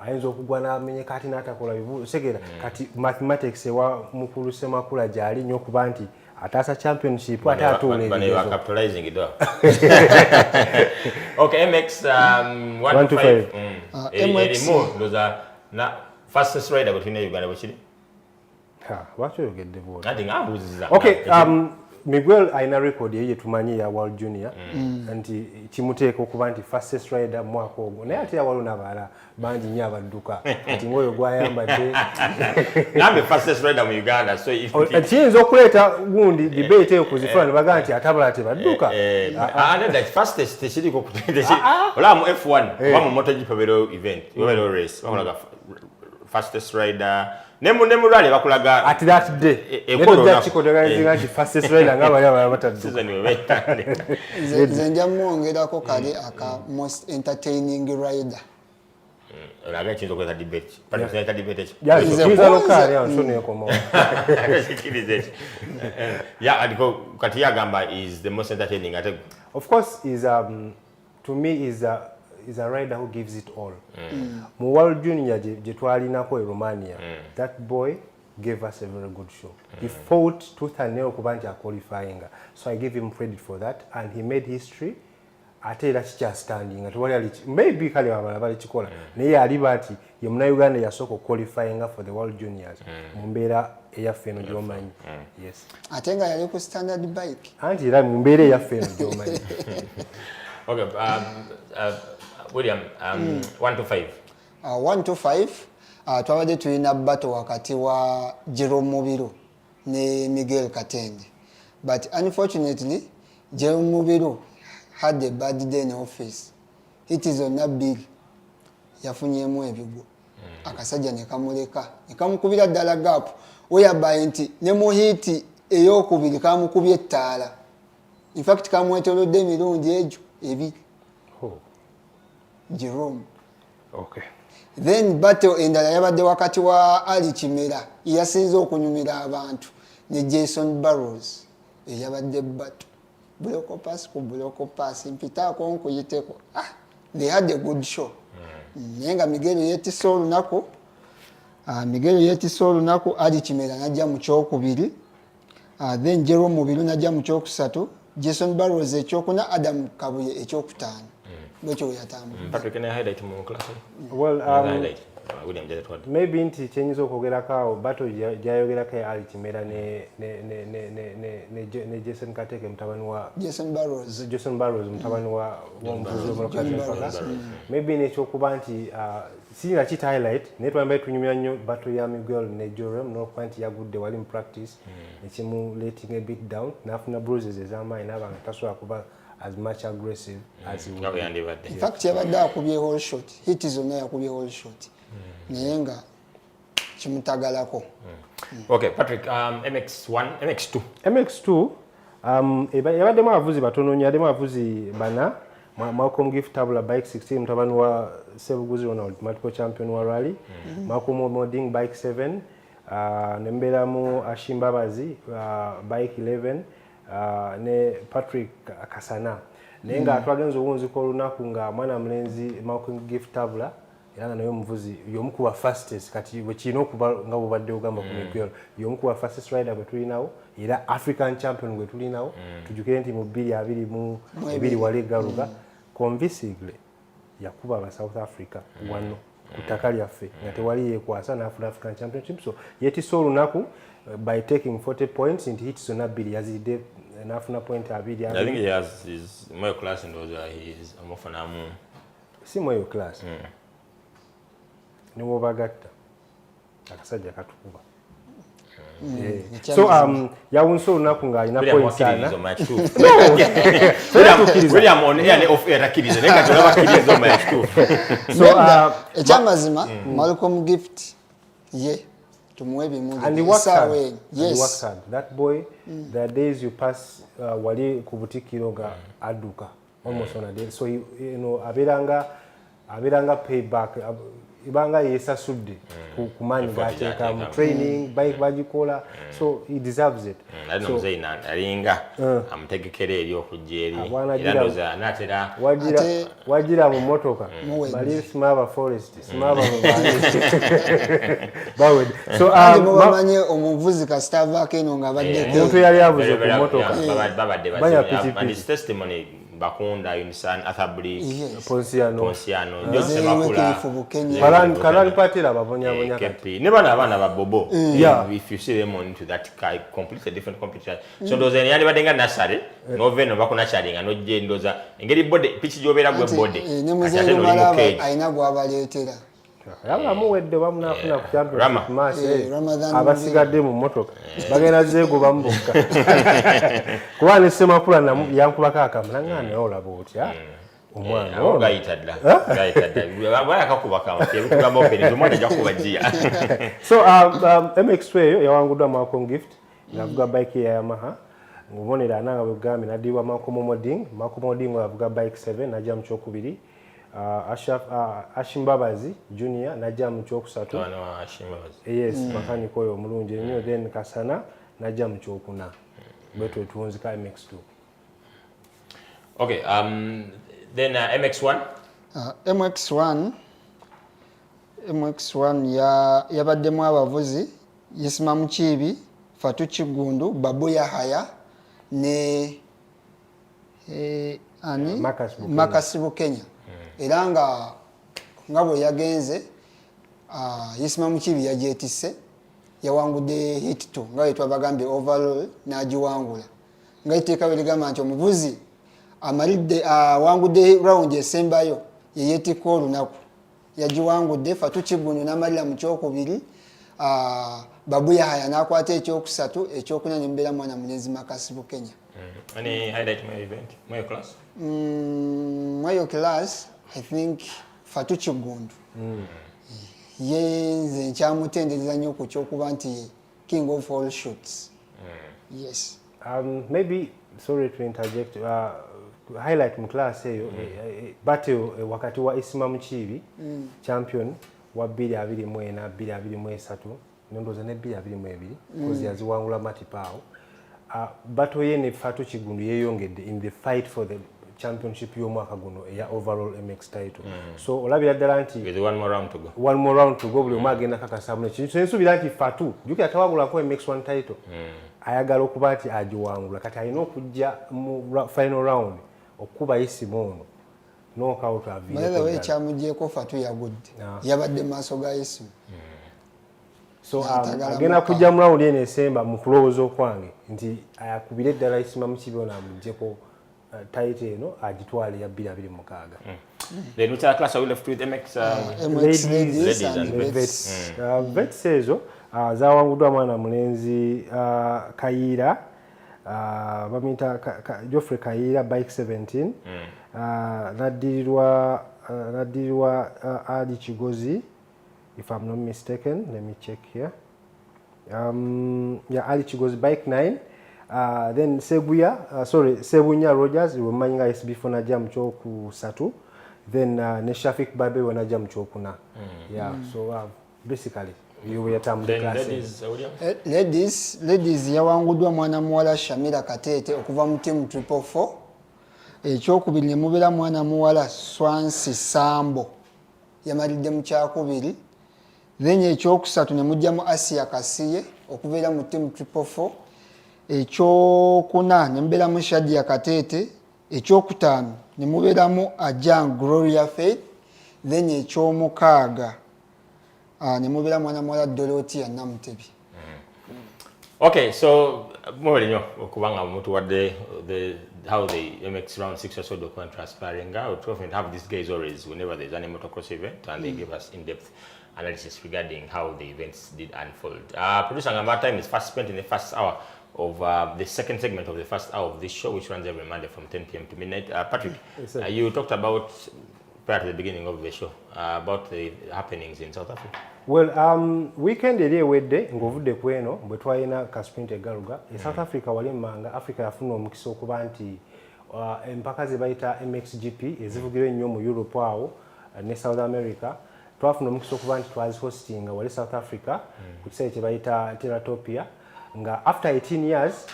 ayinza okugwa n'amenye kati n'atakola segera kati mathematics ewa mukulu Semakula gyali nnyo okuba nti ataasa championship ate atuula ebigezo capitalizing it okay MX 125 erimu ndoza na fastest rider between Uganda bwekiri lwaki oyogedde bwoti ati ngambuuziza okay Miguel aina record ye tumanyi ya World Junior nti kimuteeka okuba nti fastest rider mwaka ogwo naye ate waliwo n'abalala bangi nnyo abadduka ati ngoyo gwayambadde nambe fastest rider mu Uganda so kiyinza okuleeta gundi debate eyo kuzifuna ne bagamba nti atabala tebadduka that fastest tekiriko kutendeki olaba mu F1 oba mu MotoGP bero event bero race bakolaga fastest rider nemu rally bakulaga at that day ekolo na chiko daga nti fastest rider nga bali abataddu season wetande zenja mwongerako kale aka most entertaining rider Raga chinzo kwa debate. But it's not a debate. Yeah, he's a local on Sunday Komo. Yeah, and Katia Gamba is the most entertaining. Of course, is to me is a rider who gives it all. Mu World Junior jetwali nako Romania. That boy gave us a very good show. He fought tooth and nail kubanja qualifying. So I give him credit for that, and he made history. Ate era kicha standing atwali ali maybe kale bali chikola naye ali bati ye muna Uganda yasoko qualifying for the World Juniors mumbera eya feno jomanyi yes atenga yali ku standard bike anti era mumbere eya feno jomanyi. Okay, William, 1 to 5. 1 to 5 twabadde tulina battle wakati wa Jerome Mubiru ne Miguel Katende, but unfortunately Jerome Mubiru had a bad day in office. It is on a bill. Yafunyemu ebigo. Akasajja ne kamuleka. Ne kamukubira ddala gap. Whereby nti ne muhiti eyokubiri kamukubye ettaala. In fact kamwetolodde emirundi ejo ebiri. Oh. Jerome. Okay. Then battle endala yabadde wakati wa Ali Kimera. Yasinze okunyumira abantu ne Jason Barrows. Yabadde battle. Buloko pass ku buloko pass mpita ko nkuyiteko they had a good show. Nenga Miguel yetiso lunako Ali Kimera najja mu kyokubiri, then Jerome Mubiru najja mu kyokusatu, Jason Barrows ekyokuna, Adam Kabuye ekyokutaano. Bwekyo yatambu. Patrick, can I highlight more class? Well, William did it. Maybe nti chenyizo kogerako battle jayogerako Ali Kimera ne Jason Kateke mtabani wa Jason Barrows mtabani wa mvuzo moloka. Maybe nechokuba nti sina chita highlight netwambaye tunyumya nnyo battle ya Miguel ne Jerome no kwanti yagudde wali mu practice ekimu letting a bit down nafuna bruises ez'amaanyi n'abanga tasobola kuba as much aggressive as he would. In fact yabadde akubye whole shot, hit zonna yakubye whole shot. Nayenga kimutagalako. Okay, Patrick, MX1, MX2. Yabaddemu abavuzi batono nnyo, yabaddemu abavuzi bana. Malcolm Gift Tabula Bike 16 mutabani wa Sebuguzi Ronald multiple champion wa rally. Malcolm Moding Bike 7. Nemberamu Ashimbabazi Bike 11. Ne Patrick Kasana. Nenga twagenza obunziko olunaku nga mwana mulenzi Malcolm Gift Tabula yana nayo muvuzi yomuku wa fastest kati bwekino okuba nga bubadde ogamba ku Miguel yomuku wa fastest rider bwe tulinawo era African champion bwe tulinawo tujukire nti mu 2022 wali galuga convincingly yakuba aba South Africa wano kutaka lyaffe nga tewali yekwasa na African championship, so yetiso olunaku by taking 40 points into hits on ability yazide nafuna point abiri. I think he has his more class and he is amofanamu si moyo class ni wobagatta akasajja katukuba. So yawunso olunaku nga alina points sana. William on air off air akiriza nenga tulaba kiriza match 2. So ekyamazima Malcolm Gift ye tumuwe bimuli. And he works hard. Yes. That boy, the days you pass wali kubutikiro nga aduka almost on a day. So you know abiranga payback ibanga yesasudde kumani gateeka mu training bike bagikola, so he deserves it. So Zaina alinga amutegekere eri okujeri irandoza natera wajira mu motoka bali smaba forest smaba mu bawed. So manye omuvuzi ka stava keno nga badde omuntu yali avuze ku motoka babadde and his testimony Bakunda Unisan Athabuli Ponsiano Jose Makula Karan Patela babonya kati ne bana abana babobo. If you see them on to that completely different competition, so those yani badenga nasare no veno bakuna charinga no je ndoza engeri bode pitch jobera gwe bode ne muzero malaba aina gwa baletera yaba muwedde bamunafuna ku championship match abasigadde mu motoka bagenda zeego bambuka kuba ne Semakula na yankubaka akamulangane olaba otya omwana awo gayitadda bayakakuba kama ebitugamba open omwana ajja kubajia. So MX2 eyo yawanguddwa Malcolm Gift ng'avuga bike ya Yamaha ng'obonera ananga bwegambe n'addiibwa Malcolm Oding avuga bike 7 n'ajja mu kyokubiri. Ashimbabazi Junior n'ajja mu kyokusatu. Yes, makanika oyo omulungi ennyo. Then Kasana n'ajja mu kyokuna. Bwetwe tuwunzika MX2. Okay, then MX1? MX1 yabaddemu abavuzi Yisima Mukiibi, Fatu Kigundu, Babu Yahaya ne Makasibu Kenya. Era nga bwe yagenze Yisima Mukiibi yagyetisse yawangudde hit 2 nga bwe twabagambye overall n'agiwangula. Nga iteeka bwe ligamba nti omuvuzi amalidde awangudde round esembayo ye yeetikka olunaku yagiwangudde. Fatu Kigundu n'amalira mu kyokubiri. Babu Yahaya n'akwata ekyokusatu, ekyokuna ne mbeera mwana mulenzi Makasibu Kenya. Any highlight my event? My class? My class, I think Fatu Kigundu. Ye nze nkyamutendereza nnyo ku kyokuba nti king of all shoots. Yes. Maybe, sorry to interject, highlight mu class eyo battle wakati wa Yisima Mukiibi champion wa 2-24 2-23 nondoza ne 2-22 kozi yaziwangula matipao. Battle ye ne Fatu Kigundu yeyongedde in the fight for the championship y'omwaka guno eya overall MX title. So olabira ddala nti with one more round to go buli omu agenda kakasamu nekintu nsuubira nti Fatu jukira tawagulako MX1 title ayagala okuba nti agiwangula kati alina okujja mu final round okuba Yisima ono knockout aviireko ekyamugyeko Fatu yagudde yabadde maaso ga Yisima. So agenda kujja mu round eno esemba mu kulowooza okwange nti ayakubire ddala Yisima Mukiibi ono amuggyeko title eno agitwale ya 2-26. Then which class are we left with? MX ladies and vets. Vets ezo zawanguddwa mwana mulenzi Kayiira bamuyita Geoffrey Kayiira bike 17. Naddirirwa Ali Kigozi, if I'm not mistaken. Let me check here. Yeah, Ali Kigozi bike 9. Then Sebunya Rogers wemanyi nga SB4 najja mu kyokusatu. Then ne Shafik Babe we najja mu kyokuna. Yeah, so basically you were tam the class. Ladies yawanguddwa mwana muwala Shamira Katete okuva mu team 444. Ekyokubiri ne mubeera mwana muwala Swansi Sambo yamalidde mu kyakubiri. Then ekyokusatu ne mujjamu Asia Kasiye okubeera mu team 444. Ekyokuna ne mubeeramu Shadia Katete. Ekyokutaano ne mubeeramu Ajang Gloria Faith. Then ekyomukaaga ne mubeera mwana muwala Dorothea Namutebi. Okay, so more than okubanga mutuwadde how the MX round 6 or so document transpiring. We often have these guys always whenever there's any motocross event, and they give us in-depth analysis regarding how the events did unfold. Producer Ngamba time is first spent in the first hour of the second segment of the first hour of this show, which runs every Monday from 10 p.m. to midnight. Patrick, yes, you talked about, prior to the beginning of the show, about the happenings in South Africa. Well, weekend eri ewedde ng'ovudde ku eno bwe twalina ka sprint egaluga South Africa wali mmanga Africa yafuna omukisa okuba nti empaka ze bayita MXGP ezivugirwa ennyo mu Europe awo ne South America twafuna omukisa okuba nti twazihostinga wali South Africa ku kiseera kye bayita Teratopia nga after 18 years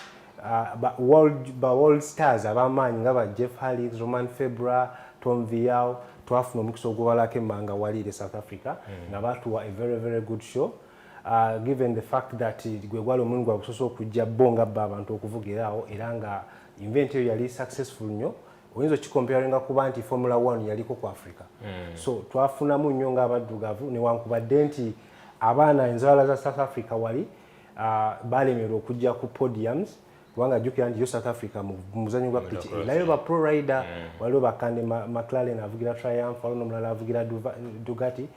world stars ab'amaanyi nga ba Jeff Harris, Roman Febra, Tom Viau twafuna omukisa ogubalako emmanga waliire South Africa nga batuwa a very good show given the fact that gwe gwali omulundi gwa kusosa okujja bo nga bba abantu okuvugiraawo era nga event eyo yali successful nnyo oyinza okikomparinga kuba nti Formula 1 yaliko ku Africa. So twafunamu nnyo ng'abaddugavu newankubadde nti abaana enzala za South Africa wali balemerwa okujja ku podiums kubanga jjukira nti yo South Africa mu muzannyo gwa pitch nayo ba pro rider waliwo bakande McLaren avugira Triumph waliwo n'omulala avugira Ducati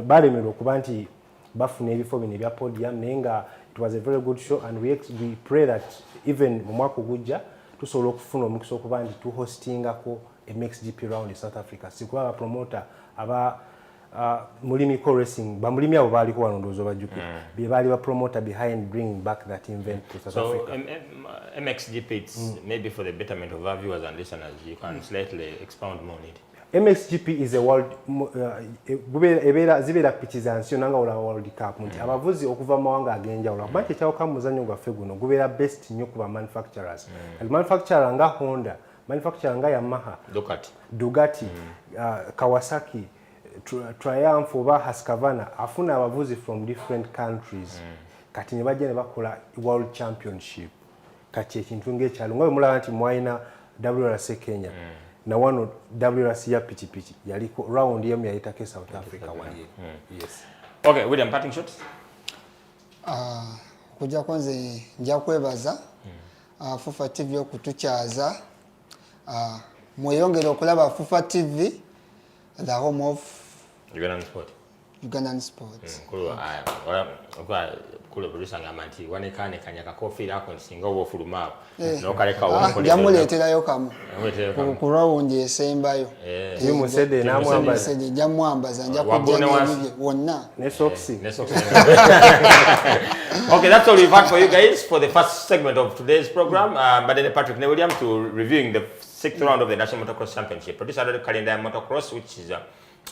balemerwa okuba nti bafuna ebifo bino ebya podium naye nga it was a very good show and we pray that even mu mwaka ogujja tusobola okufuna omukisa okuba nti tuhostingako MXGP round in South Africa. Sikuwa promoter aba Mulimi Co Racing, bamulimi abo bali ko wanondozo bajuki. Bali ba promoter behind bringing back that event to South Africa. So MXGP, it's maybe for the betterment of our viewers and listeners, you can slightly expound more on it. MXGP is a world zibera pitches ansio nanga ola World Cup nti abavuzi okuva mawanga agenja ola banche chao kamuzanyo gwaffe guno gubera best nnyo kuba manufacturers. Manufacturer nga Honda, manufacturer nga Yamaha, Ducati, Kawasaki, Triumph oba Husqvarna afuna abavuzi from different countries. Kati ne bajja ne bakola World Championship. Kati ekintu ng'ekyalo nga mulaba nti mwayina WRC Kenya. Na wano WRC ya pichipichi yaliko round yemu yayitake South Africa wali. Yes. Okay, William, parting shots? Kujja kwanze nja kwebaza Fufa TV okutukyaza. Mweyongere okulaba Fufa TV, the home of Ugandan Sport. Kulo producer ngamanti wanekane kanyaka coffee lako nsinga wo fuluma no kaleka wo jamuleterayo kamu ku round esembayo musede namwambaza jamwambaza nja kujja wonna ne socks. Okay, that's all we've had for you guys for the first segment of today's program. But then Patrick and William to reviewing the 6th round of the National Motocross Championship. Producer the calendar Motocross, which is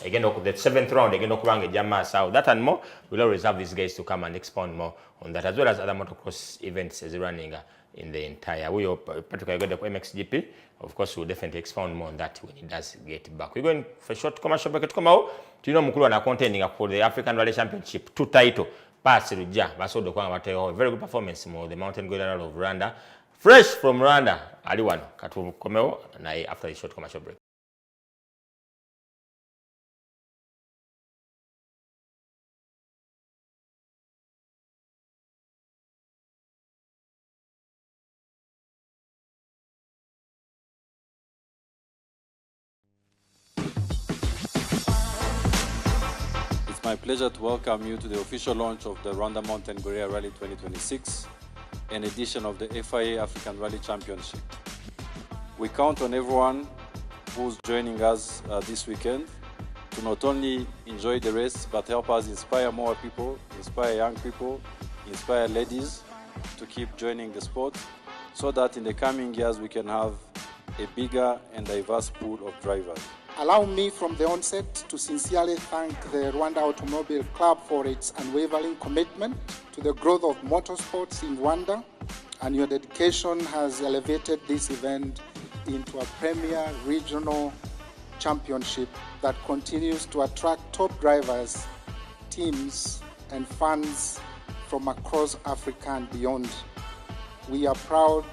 again the 7th round again okubange jama so that and more. We'll always have these guys to come and expound more on that, as well as other motocross events as running in the entire. We hope particularly got the MXGP. Of course, we'll definitely expound more on that when it does get back. We're going for a short commercial break to come out. Do you know mukulu na contending for the African Rally Championship 2 title. Pass Ruja, Basodo Kwanga, very good performance more the Mountain Gorilla of Rwanda. Fresh from Rwanda, Aliwano, Katu Komeo, and after the short commercial break. My pleasure to welcome you to the official launch of the Rwanda Mountain Gorilla Rally 2026, an edition of the FIA African Rally Championship. We count on everyone who's joining us this weekend to not only enjoy the race, but help us inspire more people, inspire young people, inspire ladies to keep joining the sport, so that in the coming years we can have a bigger and diverse pool of drivers. Allow me from the onset to sincerely thank the Rwanda Automobile Club for its unwavering commitment to the growth of motorsports in Rwanda, and your dedication has elevated this event into a premier regional championship that continues to attract top drivers, teams, and fans from across Africa and beyond. We are proud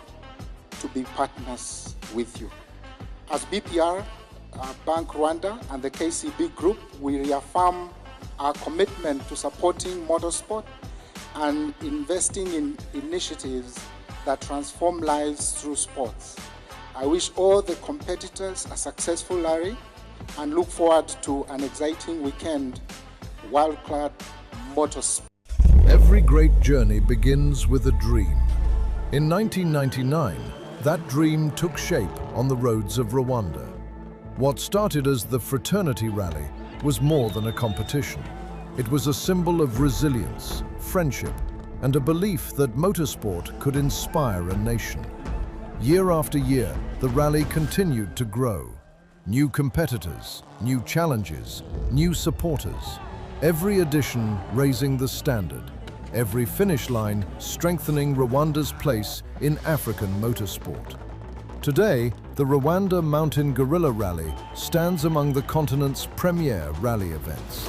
to be partners with you. As BPR, Bank Rwanda and the KCB Group, we reaffirm our commitment to supporting motorsport and investing in initiatives that transform lives through sports. I wish all the competitors a successful rally and look forward to an exciting weekend, world-class motorsport. Every great journey begins with a dream. In 1999, that dream took shape on the roads of Rwanda. What started as the fraternity rally was more than a competition. It was a symbol of resilience, friendship, and a belief that motorsport could inspire a nation. Year after year, the rally continued to grow. New competitors, new challenges, new supporters. Every edition raising the standard. Every finish line strengthening Rwanda's place in African motorsport. Today, the Rwanda Mountain Gorilla Rally stands among the continent's premier rally events.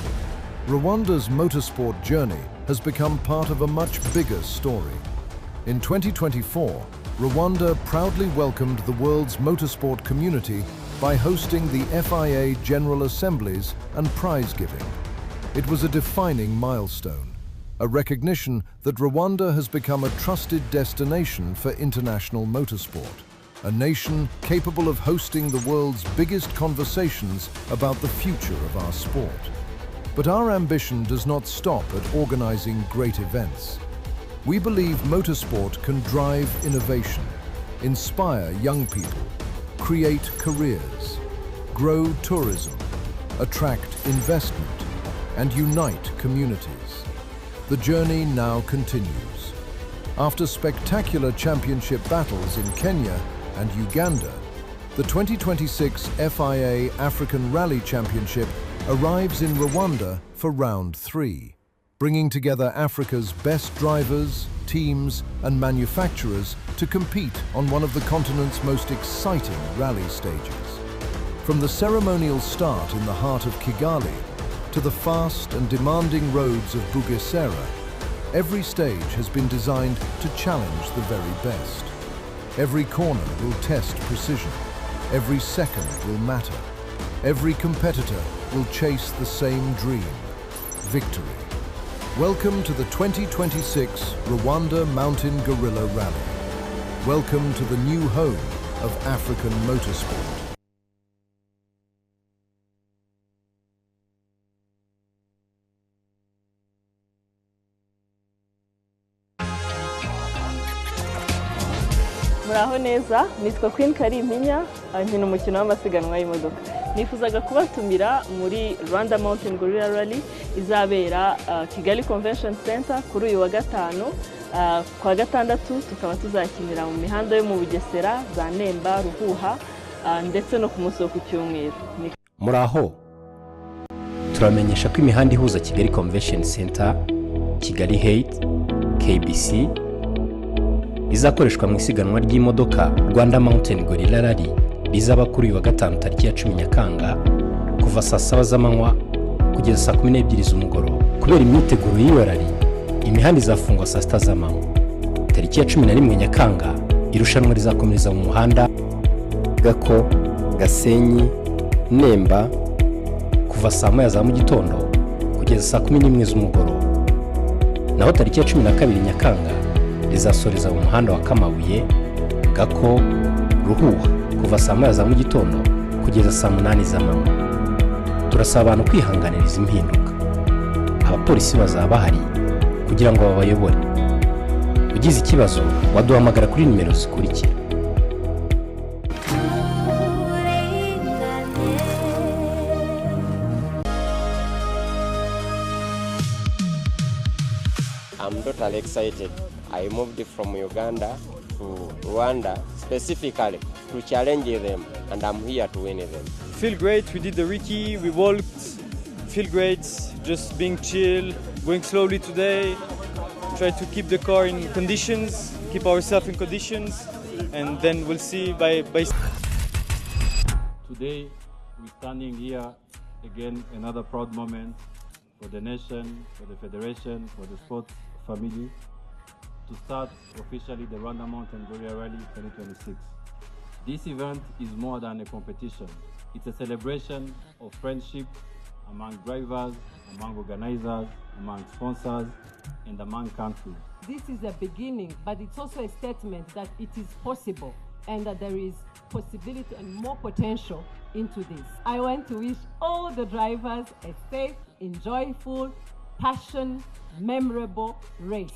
Rwanda's motorsport journey has become part of a much bigger story. In 2024, Rwanda proudly welcomed the world's motorsport community by hosting the FIA General Assemblies and prize giving. It was a defining milestone, a recognition that Rwanda has become a trusted destination for international motorsport. A nation capable of hosting the world's biggest conversations about the future of our sport. But our ambition does not stop at organizing great events. We believe motorsport can drive innovation, inspire young people, create careers, grow tourism, attract investment, and unite communities. The journey now continues. After spectacular championship battles in Kenya and Uganda, the 2026 FIA African Rally Championship arrives in Rwanda for round 3, bringing together Africa's best drivers, teams, and manufacturers to compete on one of the continent's most exciting rally stages. From the ceremonial start in the heart of Kigali to the fast and demanding roads of Bugesera, every stage has been designed to challenge the very best. Every corner will test precision. Every second will matter. Every competitor will chase the same dream: victory. Welcome to the 2026 Rwanda Mountain Gorilla Rally. Welcome to the new home of African motorsport. Muraho neza, nitwa Queen Karimpinya, nkina umukino w'amasiganwa y'imodoka. Nifuzaga kubatumira muri Rwanda Mountain Gorilla Rally izabera Kigali Convention Center kuri uyu wa gatanu. Kwa gatandatu tukaba tuzakinira mu mihanda yo mu Bugesera, za Nemba, Ruhuha ndetse no ku munsi wo ku Cyumweru. Muraho, turamenyesha ko imihanda ihuza Kigali Convention Center, Kigali Heights, KBC izakoreshwa mu isiganwa ry'imodoka Rwanda Mountain Gorilla Rally rizaba kuri uyu wa gatanu tariki ya 10 Nyakanga kuva saa 7 z'amanywa kugeza saa 12 z'umugoroba. Kubera imyiteguro y'iyo rally, imihanda izafungwa saa 6 z'amanywa. Tariki ya 11 Nyakanga irushanwa rizakomereza mu muhanda Gako, Gasenyi, Nemba kuva saa 1 za mu gitondo kugeza saa 11 z'umugoroba. Naho tariki ya 12 Nyakanga rizasoreza mu muhanda wa Kamabuye, Gako, Ruhuha kuva saa 1 za mu gitondo kugeza saa 8 z'amanywa. Turasaba abantu kwihanganira izi mpinduka. Abapolisi bazaba bahari kugira ngo babayobore. Ugize ikibazo waduhamagara kuri nimero zikurikira. I'm totally excited. I moved from Uganda to Rwanda specifically to challenge them, and I'm here to win them. Feel great. We did the Ricky, we walked. Feel great. Just being chill, going slowly today. Try to keep the car in conditions, keep ourselves in conditions, and then we'll see by. Today, we're standing here again, another proud moment for the nation, for the federation, for the sport family, to start officially the Rwanda Mountain Gorilla Rally 2026. This event is more than a competition. It's a celebration of friendship among drivers, among organizers, among sponsors, and among countries. This is a beginning, but it's also a statement that it is possible and that there is possibility and more potential into this. I want to wish all the drivers a safe, enjoyable, passion, memorable race.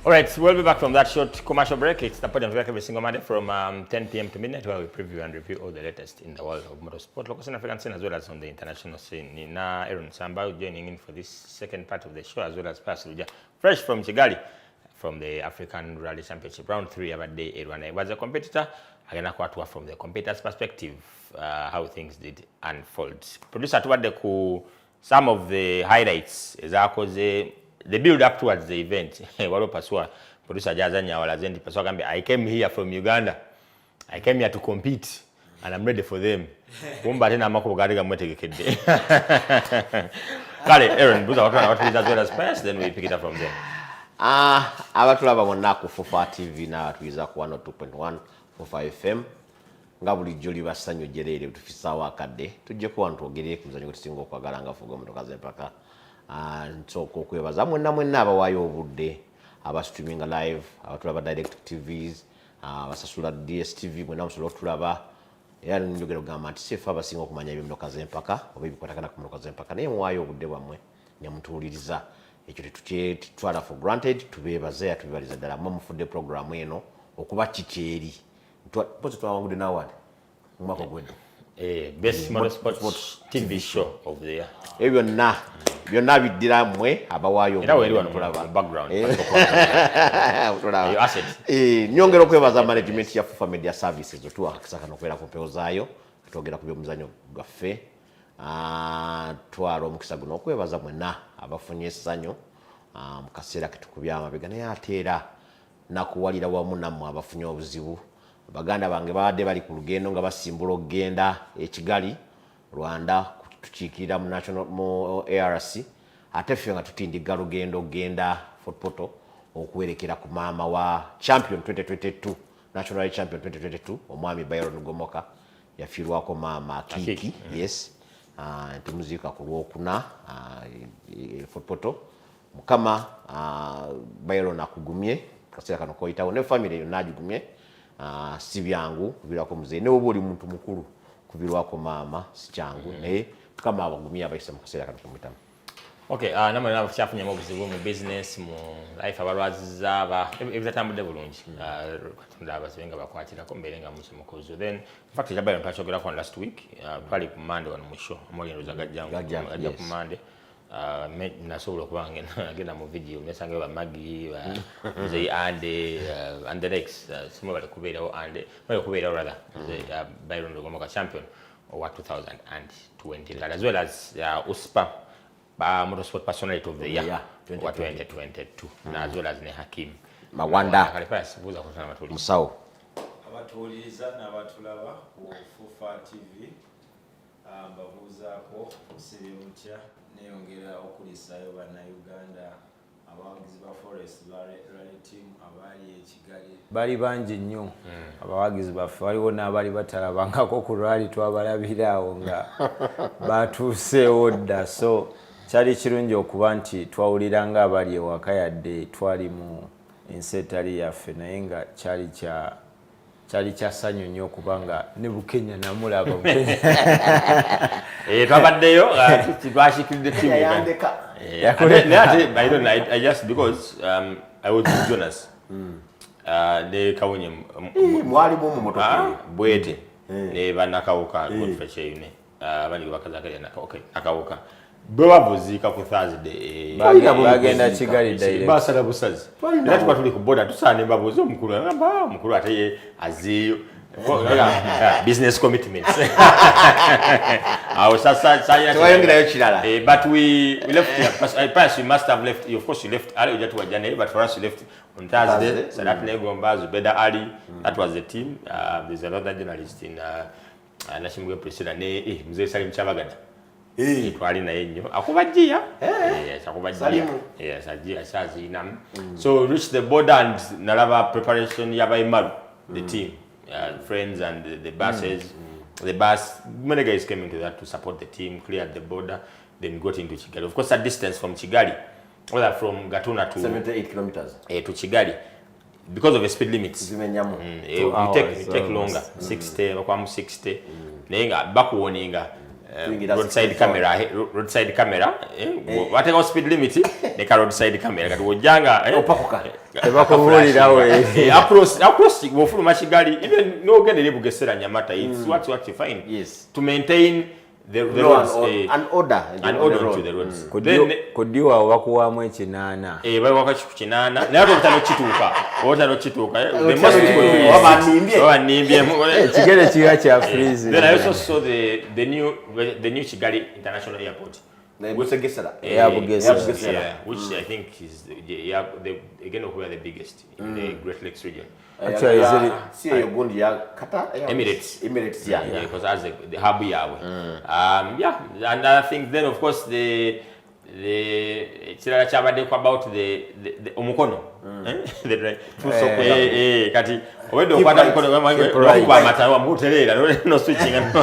All right, we'll be back from that short commercial break. It's the Podium every single Monday from 10 p.m. to midnight, where we preview and review all the latest in the world of motorsport, local and African scene, as well as on the international scene. Nina Aaron Samba joining in for this second part of the show, as well as Pastor fresh from Kigali, from the African Rally Championship, round 3 of a day 8-1. I was a competitor, again, from the competitor's perspective, how things did unfold. Producer to some of the highlights is the build up towards the event. Producer Jazanya walazendi paswa kambi, I came here from Uganda. I came here to compete and I'm ready for them. Kumba tena amako gariga mwete kede. Kale, Aaron, buza what is as well as first, then we pick it up from there. Abatulaba bonna ku Fufa TV na tuiza ku 102.1 Fufa FM. Ngabuli joli basanyo jerere tufisa wakade. Tujje ku wantu ogere kuzanyo kusingo kwa garanga fugo mutokaze paka. Nsoko kwebaza mwenna abawayo obudde aba streaming live abatulaba direct TVs abasasula DSTV mwenna musobola otulaba era njogero gamba nti sefa abasinga okumanya ebimotoka z'empaka oba ebikwatakana ku motoka z'empaka naye muwayo obudde bwammwe nyamutuuliriza ekyo tetutwala for granted tubeebaze atubibaliza ddala mufudde program eno okuba kikyeri pozi twawangudde n'awadi mu mwaka ogwedde best motorsport TV show of the year. Ebyo byonna biddira mmwe abawaayo nyongera okwebaza management ya Fufa Media Services tuwakisa kano okubeera ku mpeo zaayo twogera ku by'omuzannyo gwaffe twala omukisa guno okwebaza mwenna abafunye essanyu mu kaseera ketukubya amabega naye ate era nakuwalira wamu nammwe abafunye obuzibu baganda bange baadde bali ku lugendo nga basimbula okugenda ekigali Rwanda tukiikirira mu ARC ate ffe nga tutindiga lugendo okugenda Fort Portal okuwerekera ku maama wa champion 2022 national champion 2022 omwami Byron Gomoka yafiirwako maama Kiki yes tumuziika ku Lwokuna Fort Portal mukama Byron akugumye kaseera kano koyitawo ne family yonna agigumye si byangu kubirwako muzeeyi ne oba oli muntu mukulu kubirwako maama si kyangu naye kama abagumye abayise mu kaseera kano kumutamu. Okay, namwe nabakyafunye mu buzibu mu business mu life abalwaziza ebitatambudde bulungi katonda abazibenga bakwatirako mbeere nga mukimukozo then in fact jabayo ntwachogera kwa last week twali ku Monday wano mu show omuliro zagajjangu ajja ku Monday nasobola okuba ngenda mu video nesanga ba Magi ze ande and the next simwe bali kubeerawo ande bali kubeerawo rather Byron Gomoka champion wa 2020 as well as USPA Motorsport Personality of the Year 2022 as well as ne Hakim Mawanda kalipasi buza kutana matuli musawo abatuliza n'abatulaba ku Fufa TV mbabuuzaako musiri mutya neyongera okulisayo banna Uganda abawagizi ba Forest Rally Team abali ekigali bali bangi nnyo abawagizi baffe waliwo n'abali batalabangako ku rally twabalabiraawo nga batuuseewo dda so kyali kirungi okuba nti twawulira nga abali ewaka yadde twali mu ensi etali yaffe naye nga kyali kyasanyu nnyo kubanga ne Bukenya namulaba twabaddeyo twashikiridde timu I just because I was with Jonas ne kawunye mwali mu motoka bwete ne banakawuka godfe cheyune abandi bakazakaya nakawuka bwe babuziika ku Thursday bagenda Kigali direct basala busazi era tuba tuli ku boda tusaane mbabuuzi omukulu ate ye aziyo business commitments but we left perhaps we must have left of course you left early ujatu wajane but for us we left on Thursday Sadat Negomba Zubeda Ali that was the team there's another journalist in national president ne mzee Salim Chabagada twali naye nnyo akubajjia akubajjia yes ajjia sazinam so reach the border and nalaba preparation yabaimaru the team friends and the buses the bus many guys came into that to support the team cleared the border then got into Kigali of course a distance from Kigali whether from Gatuna to 78 kilometers to Kigali because of the speed limits it take longer 60 kwa 60 nenga bakuwoninga roadside camera whatever speed limit ne ka roadside camera kati wojanga opakoka tebakubulirawe across wofuluma Kigali even no gende Bugesera Nyamata it's what you find yes to maintain the roads an order to the roads kudiwa wakuwamu ekinana bali wakachi ku kinana naye otano kituuka the most wabanimbye kigere kiya kya freeze then I also saw the new Kigali International Airport Bugesera which I think is again who are the biggest in the Great Lakes region. Actually, Emirates, yeah, because as the hub and I think then of course the chabade about the umukono kati owedo kwata mukono kwa matawa mutelera no switching and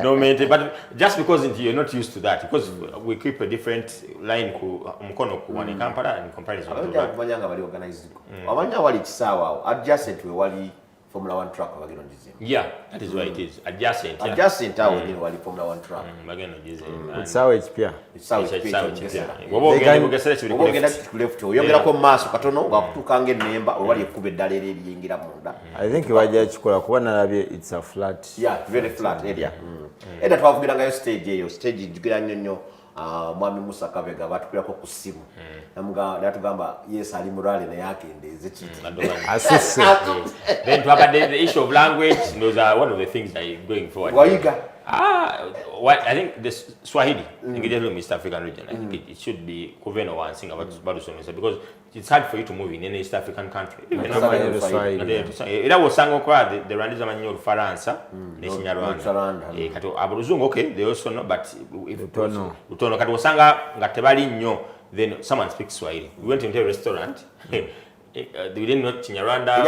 no maintain but just because you're not used to that because we keep a different line ku umukono ku one Kampala in comparison to abanyanga bali organized abanya wali kisawa adjacent we wali Formula 1 track bagino jize. Yeah, that is why it is adjacent. Yeah. Adjacent awo ni wali Formula 1 track. Bagino jize. Sawa ekipya. Sawa ekipya. Wogenda ku left oyongera ko maaso katono wakutukange nemba wali ekube dalere lyingira munda. I think wajja kikola kuba nalabye it's a flat. Yeah, very flat area. Eda twavugira ngayo stage jugira nnyo mwami Musa Kabega batupirako ku simu. Natugamba yes ali murale na yake ndeze chiti. Then to have the issue of language, those are one of the things that are going forward. Waiga? I think the Swahili, in East African region, I think it should be Kuveno one thing about Badusomesa because it's hard for you to move in any East African country. That was Sango Kwa, the Rwandese Manyo Faransa, Nation Rwanda. Kato Abruzung, okay, they also know, but if Utono Kato Sanga Gatebali nyo, then someone speaks Swahili. We went into a restaurant. We didn't know Chinyarwanda,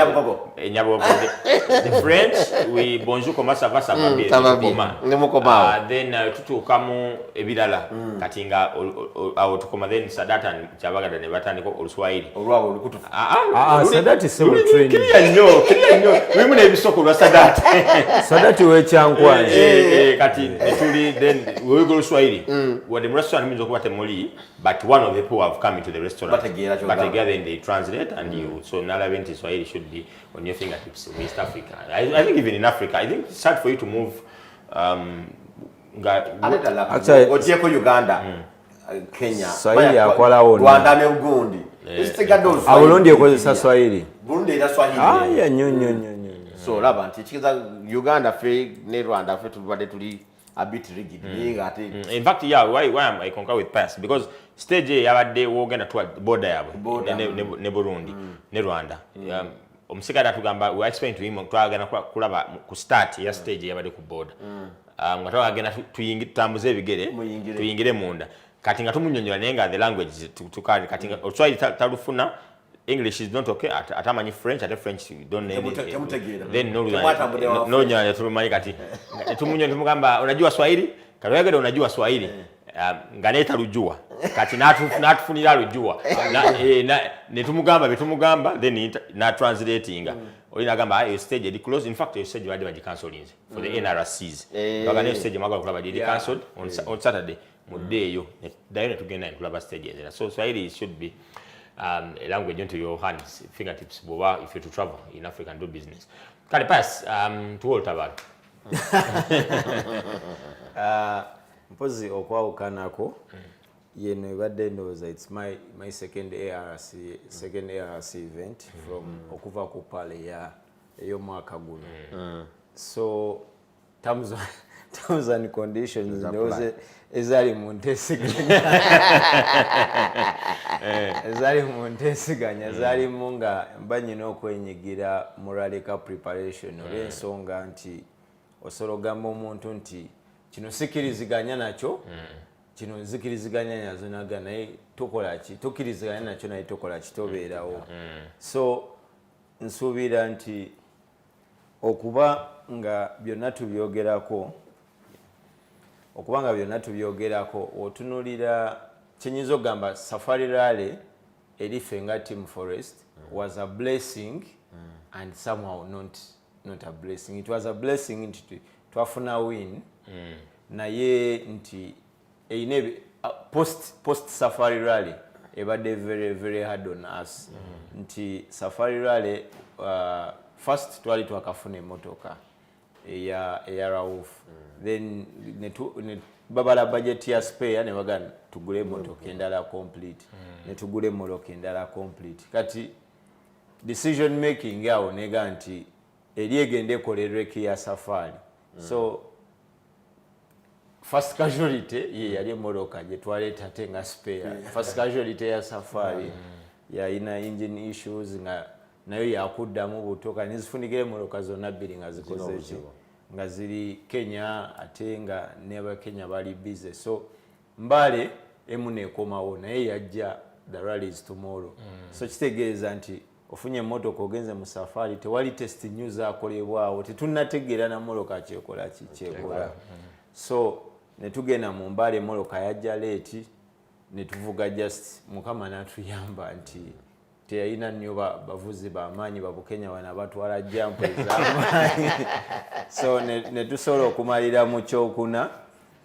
the French, we bonjour comment ça va then tutu kamu ebidala katinga au tukoma then sadata chabaga da nebatani ko Oluswahili olwabo lukutu sadati sebo train kiriya nyo wimu na ebisoko lwa sadata sadati we chankwanze kati netuli then we go Oluswahili what the restaurant means okuba temoli but one of the people have come into the restaurant but together then they translate and you so Nalaventi Swahili should be on your fingertips in East Africa. I think even in Africa, I think it's hard for you to move. Actually, Otieko Uganda, Kenya, Swahili akwala wona. Rwanda ne Burundi. Istegado Swahili. Aburundi ekozesa Swahili. Burundi da Swahili. Yeah, nyo. So laba nti chikiza Uganda fe ne Rwanda fe tubade tuli a bit rigid. In fact, yeah, why am I concur with Pass? Because stage yabadde wogenda to border yabwe ne Burundi ne Rwanda. Omusigala tugamba we explain to him twagana kulaba ku start ya stage yabadde ku border. Nga twagenda tuyingitambuze ebigere tuyingire munda. Kati nga tumunyonyola nenga the language tukali kati Oluswahili talufuna English is not okay atamanyi French French don't know then no nyanya tumanyi kati tumunyo tumugamba unajua Swahili kalwegede unajua Swahili nganeta rujua kati natufunira rujua ne tumugamba then na translating olina gamba I stage the close in fact you said you had cancelled for the NRCs bagane stage magala kulaba did cancelled on Saturday mudeyo dayo tugenda kulaba stage so Swahili should be a language into your hands, fingertips, if you're to travel in Africa and do business. Can I pass to all about? Mpozi okwa ukanako yeno ibadde ndoza it's my second ARC event from okuva ku pale ya eyo mwaka guno. So terms and conditions ndoze ezali muntesiganya zali munga mbanyi n'okwenyigira moralika preparation olw'ensonga nti osologamba omuntu nti kino sikiriziganya nakyo kino zikiriziganya nazo naga naye tukola ki tukiriziganya nakyo naye tukola ki tobeerawo so nsuubira nti okuba nga byonna tubyogerako otunulira kyenyinza okugamba Safari Rally erife nga Team Forest was a blessing and somehow not a blessing. It was a blessing nti twafuna win naye nti post Safari Rally ebadde very very hard on us nti Safari Rally first twali twakafuna emotoka eya Rauf then babala budget ya spare ne bagana tugule emotoka endala complete ne tugule emotoka endala complete kati decision making yawo nega nti eriegende kolereke ya safari so first casualty ye yali emotoka je twaleta tenga spare first casualty ya safari ya ina engine issues nayo yakuddamu butoka nizifunikire emotoka zonna bbiri nga zikoze nga ziri Kenya ate nga neba Kenya bali busy so mbale emu nekomawo naye yajja the rally is tomorrow so kitegeeza nti ofunye emotoka ogenze mu safari tewali test news akolebwawo tetunnategeera na moloka kyekola kikyekola so netugenda mu mbale moloka yajja late netuvuga just mukama natuyamba nti teyalina nnyo bavuzi b'amaanyi babukenya wano abatwala jampu ez'amaanyi so ne tusobola okumalira mu kyokuna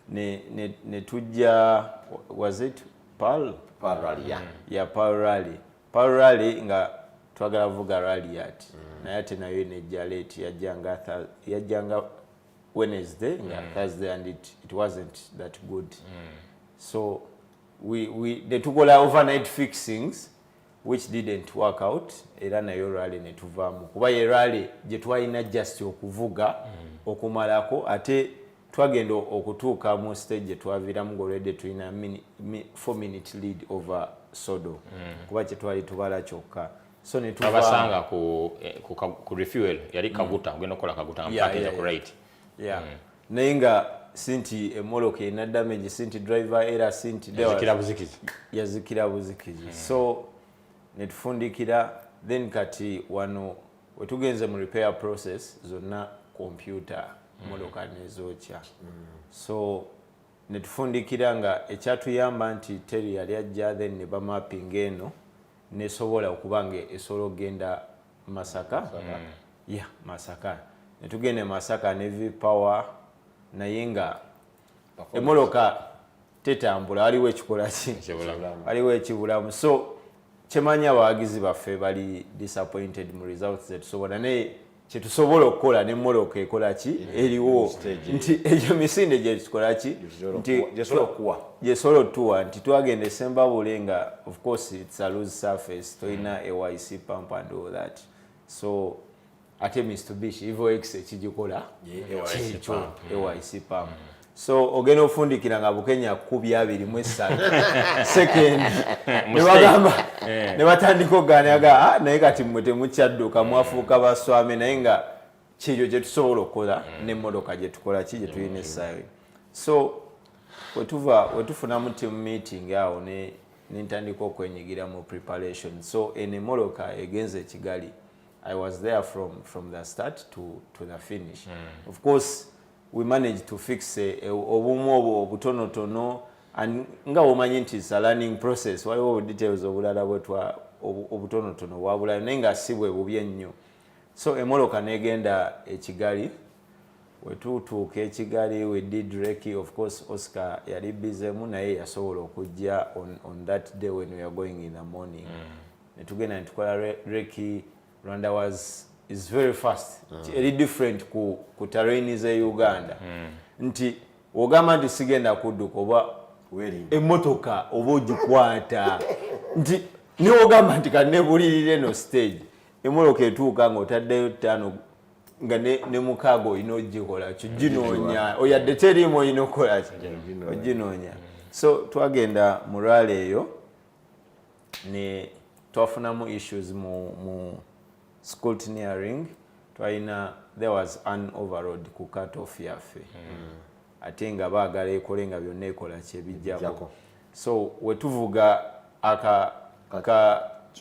ne tujja was it Paul Rally ya Paul Rally. Paul Rally nga twagala vuga rally ati naye ate nayo nejja late yajjanga Wednesday nga Thursday and it wasn't that good. So we tukola overnight fixings which didn't work out era nayo rally ne tuvaamu kuba ye rally gye twalina just okuvuga okumalako ate twagenda okutuuka mu stage gye twaviiramu ng'olwedde tulina 4-minute lead over Sodo kuba kye twali tubala kyokka so ne tubasanga ku refuel yali kaguta ogenda okukola kaguta mpakinga ku right naye nga sinti emoloka erina damage sinti driver era sinti yazikira buzikizi so ne tufundikira then kati wano wetugenze mu repair process zonna computer moloka nezookya so ne tufundikira nga ekyatuyamba nti teri yali ajja then ne bamapping eno nesobola okuba nga esobola okugenda Masaka Masaka ne tugende Masaka ne V-Power naye nga emoloka tetambula waliwo ekikola ki waliwo ekibulamu so kyemanya abawagizi baffe bali disappointed mu results zetusobola naye kyetusobola okukola n'emmoloka ekola ki eriwo nti egyo misinde gyetukola ki nti gyesobola otuwa nti twagenda Sembabule nga of course it's a loose surface toyina AYC pump and all that so ate Mitsubishi Evo X ekigikola AYC pump so ogenda ofundikira nga Bukenya 223 second nebagamba ne batandika okugaanaga naye kati mmwe temukyadduka mwafuuka baswame naye nga kiryo gye tusobola okukola n'emmotoka gye tukola ki gye tulina essaawa so wetufunamu team meeting awo nentandika okwenyigira mu preparation so enemmotoka egenze e Kigali I was there from the start to the finish of course we managed to fix obumu obwo obutonotono nga omanyi nti it's a learning process waliwo details obulala bwetwa obutonotono wabula naye nga si bwe bubi ennyo so emoloka negenda e Kigali wetutuuka e Kigali we did recce of course Oscar yali bizemu naye yasobola okujja on that day when we are going in the morning netugenda netukola recce Rwanda is very fast very different ku terrain ze Uganda nti ogamba nti sigenda kudduka oba emotoka oba ogikwata nti ni ogamba nti kanebulirire no stage emoloka etuuka nga otaddeyo ttaano nga ne mukaago ino ogikola kiginonya oyadde teriimu oyina okukola oginoonya so twagenda mu rally eyo ne twafunamu issues mu scrutineering twalina there was an overload ku cut off yaffe ate nga baagala ekole nga byonna ekola kyebijjako so wetuvuga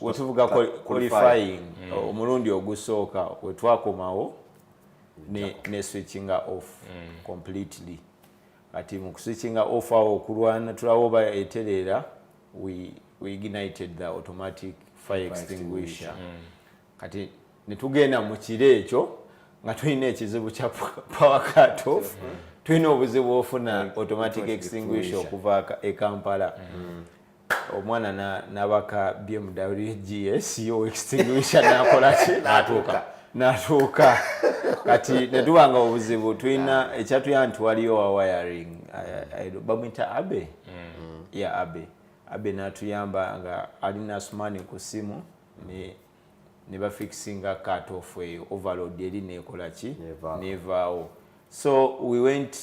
wetuvuga qualifying omulundi ogusooka wetwakomawo ne switchinga off completely kati mu kuswitchinga off awo okulwana tulawo ba eterera we ignited the automatic fire extinguisher kati netugenda mu kire ekyo nga tulina ekizibu kya power cut off tulina obuzibu ofuna automatic extinguisher okuva e Kampala omwana nabaka BMW GS yo extinguisher nakola ki natuuka kati netubanga obuzibu tulina ekyatuyanti waliyo wa wiring bamwita Abe Abe natuyamba nga alina sumani ku simu ne bafixinga cut off overload eri nekola ki nevaawo so we went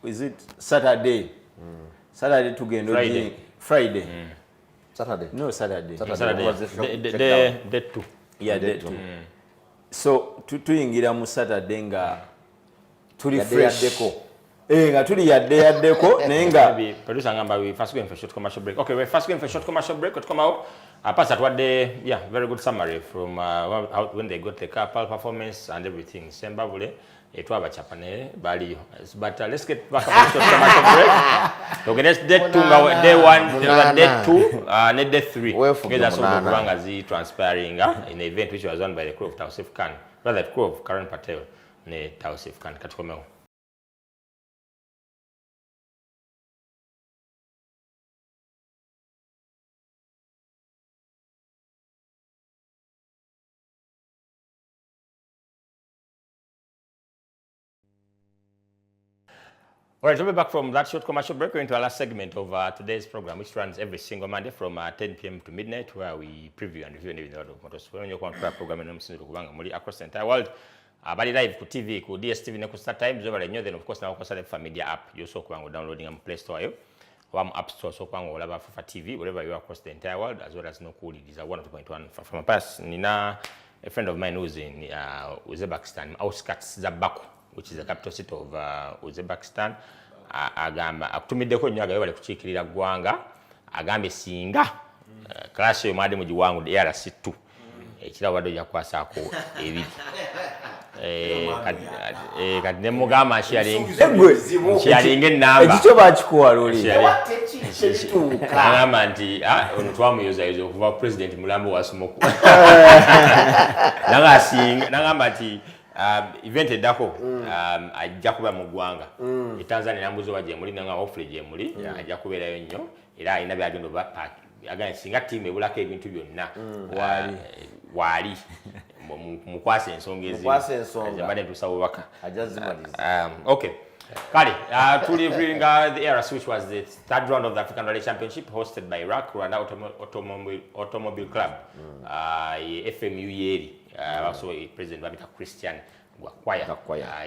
is it Saturday tugenda Friday Saturday day 2 day 2 so tuyingira mu Saturday nga tuli fresh nga tuli yaddeko naye nga producer ngamba we first going for short commercial break okay we first going for short commercial break to come out pass at what day very good summary from when they got the car performance and everything Sembabule Etwaba chapane bali. But let's get back to commercial break. Okay, let's day 2 day 1, day 2, and day 3. That's all the Rangazi transpiring in the event which was won by the crew of TAUSEEF Khan, rather the crew of KARAN PATEL, ne TAUSEEF Khan Katukomeo. All right, we'll be back from that short commercial break. We're into our last segment of today's program, which runs every single Monday from 10 p.m. to midnight, where we preview and review and even of motorsport. When you come to our program, across the entire world. Bali live ku TV, ku DSTV, ne ku Star Times over the then of course now the Familia app. You so kwango downloading and Play Store, or App Store, so kwango whatever for TV, wherever you are across the entire world, as well as no cool. It is a 102.1 from a pass. Nina, a friend of mine who's in Uzbekistan, outskirts Zabaku, which is the capital city of Uzbekistan. Agamba akutumiddeko nnyo agaba bali kukiikirira ggwanga agambe singa class yo madi mu giwangu DRC2 ekirabo badde yakwasaako ebiri kati ne mugamba sharing enamba ekyo bakikuwa luli agamba nti ono twamuyuza ezo okuva president mulambo wa Smoku nagamba nti event edako ajja kuba mu ggwanga Tanzania nambuzo waje muri nanga hopefully je muri ajja kubeerayo nnyo era ina byagendo ba park agane singa team ebulako ebintu byonna wali mukwase ensonga ezino bade tusawo baka ajazimaliza okay Kali, to reviewing the era which was the third round of the African Rally Championship hosted by RWANDA Automobile Club, FMU Yeri, also a president Babita Christian Gwakwaya,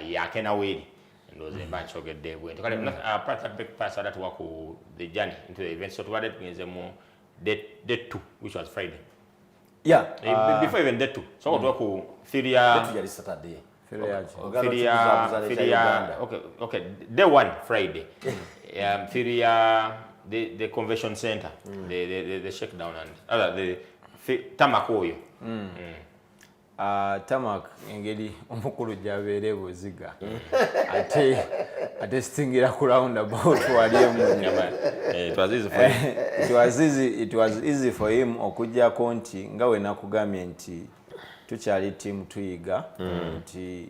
Yakena Wedi, and those a bunch of good day. We took a part of big pass that walk the journey into the event. So to add means day 2, which was Friday. Yeah, before even day 2. So what walk Syria Saturday. Okay. Day 1 Friday. The convention center, the shakedown and the Tamakoyo. Tamak engeri omukulu gy'abeera ebuziga ate sitingira ku roundabout wali emunya. It was easy for him okujjako nti nga we nakugambye nti tukyali team tuyiga nti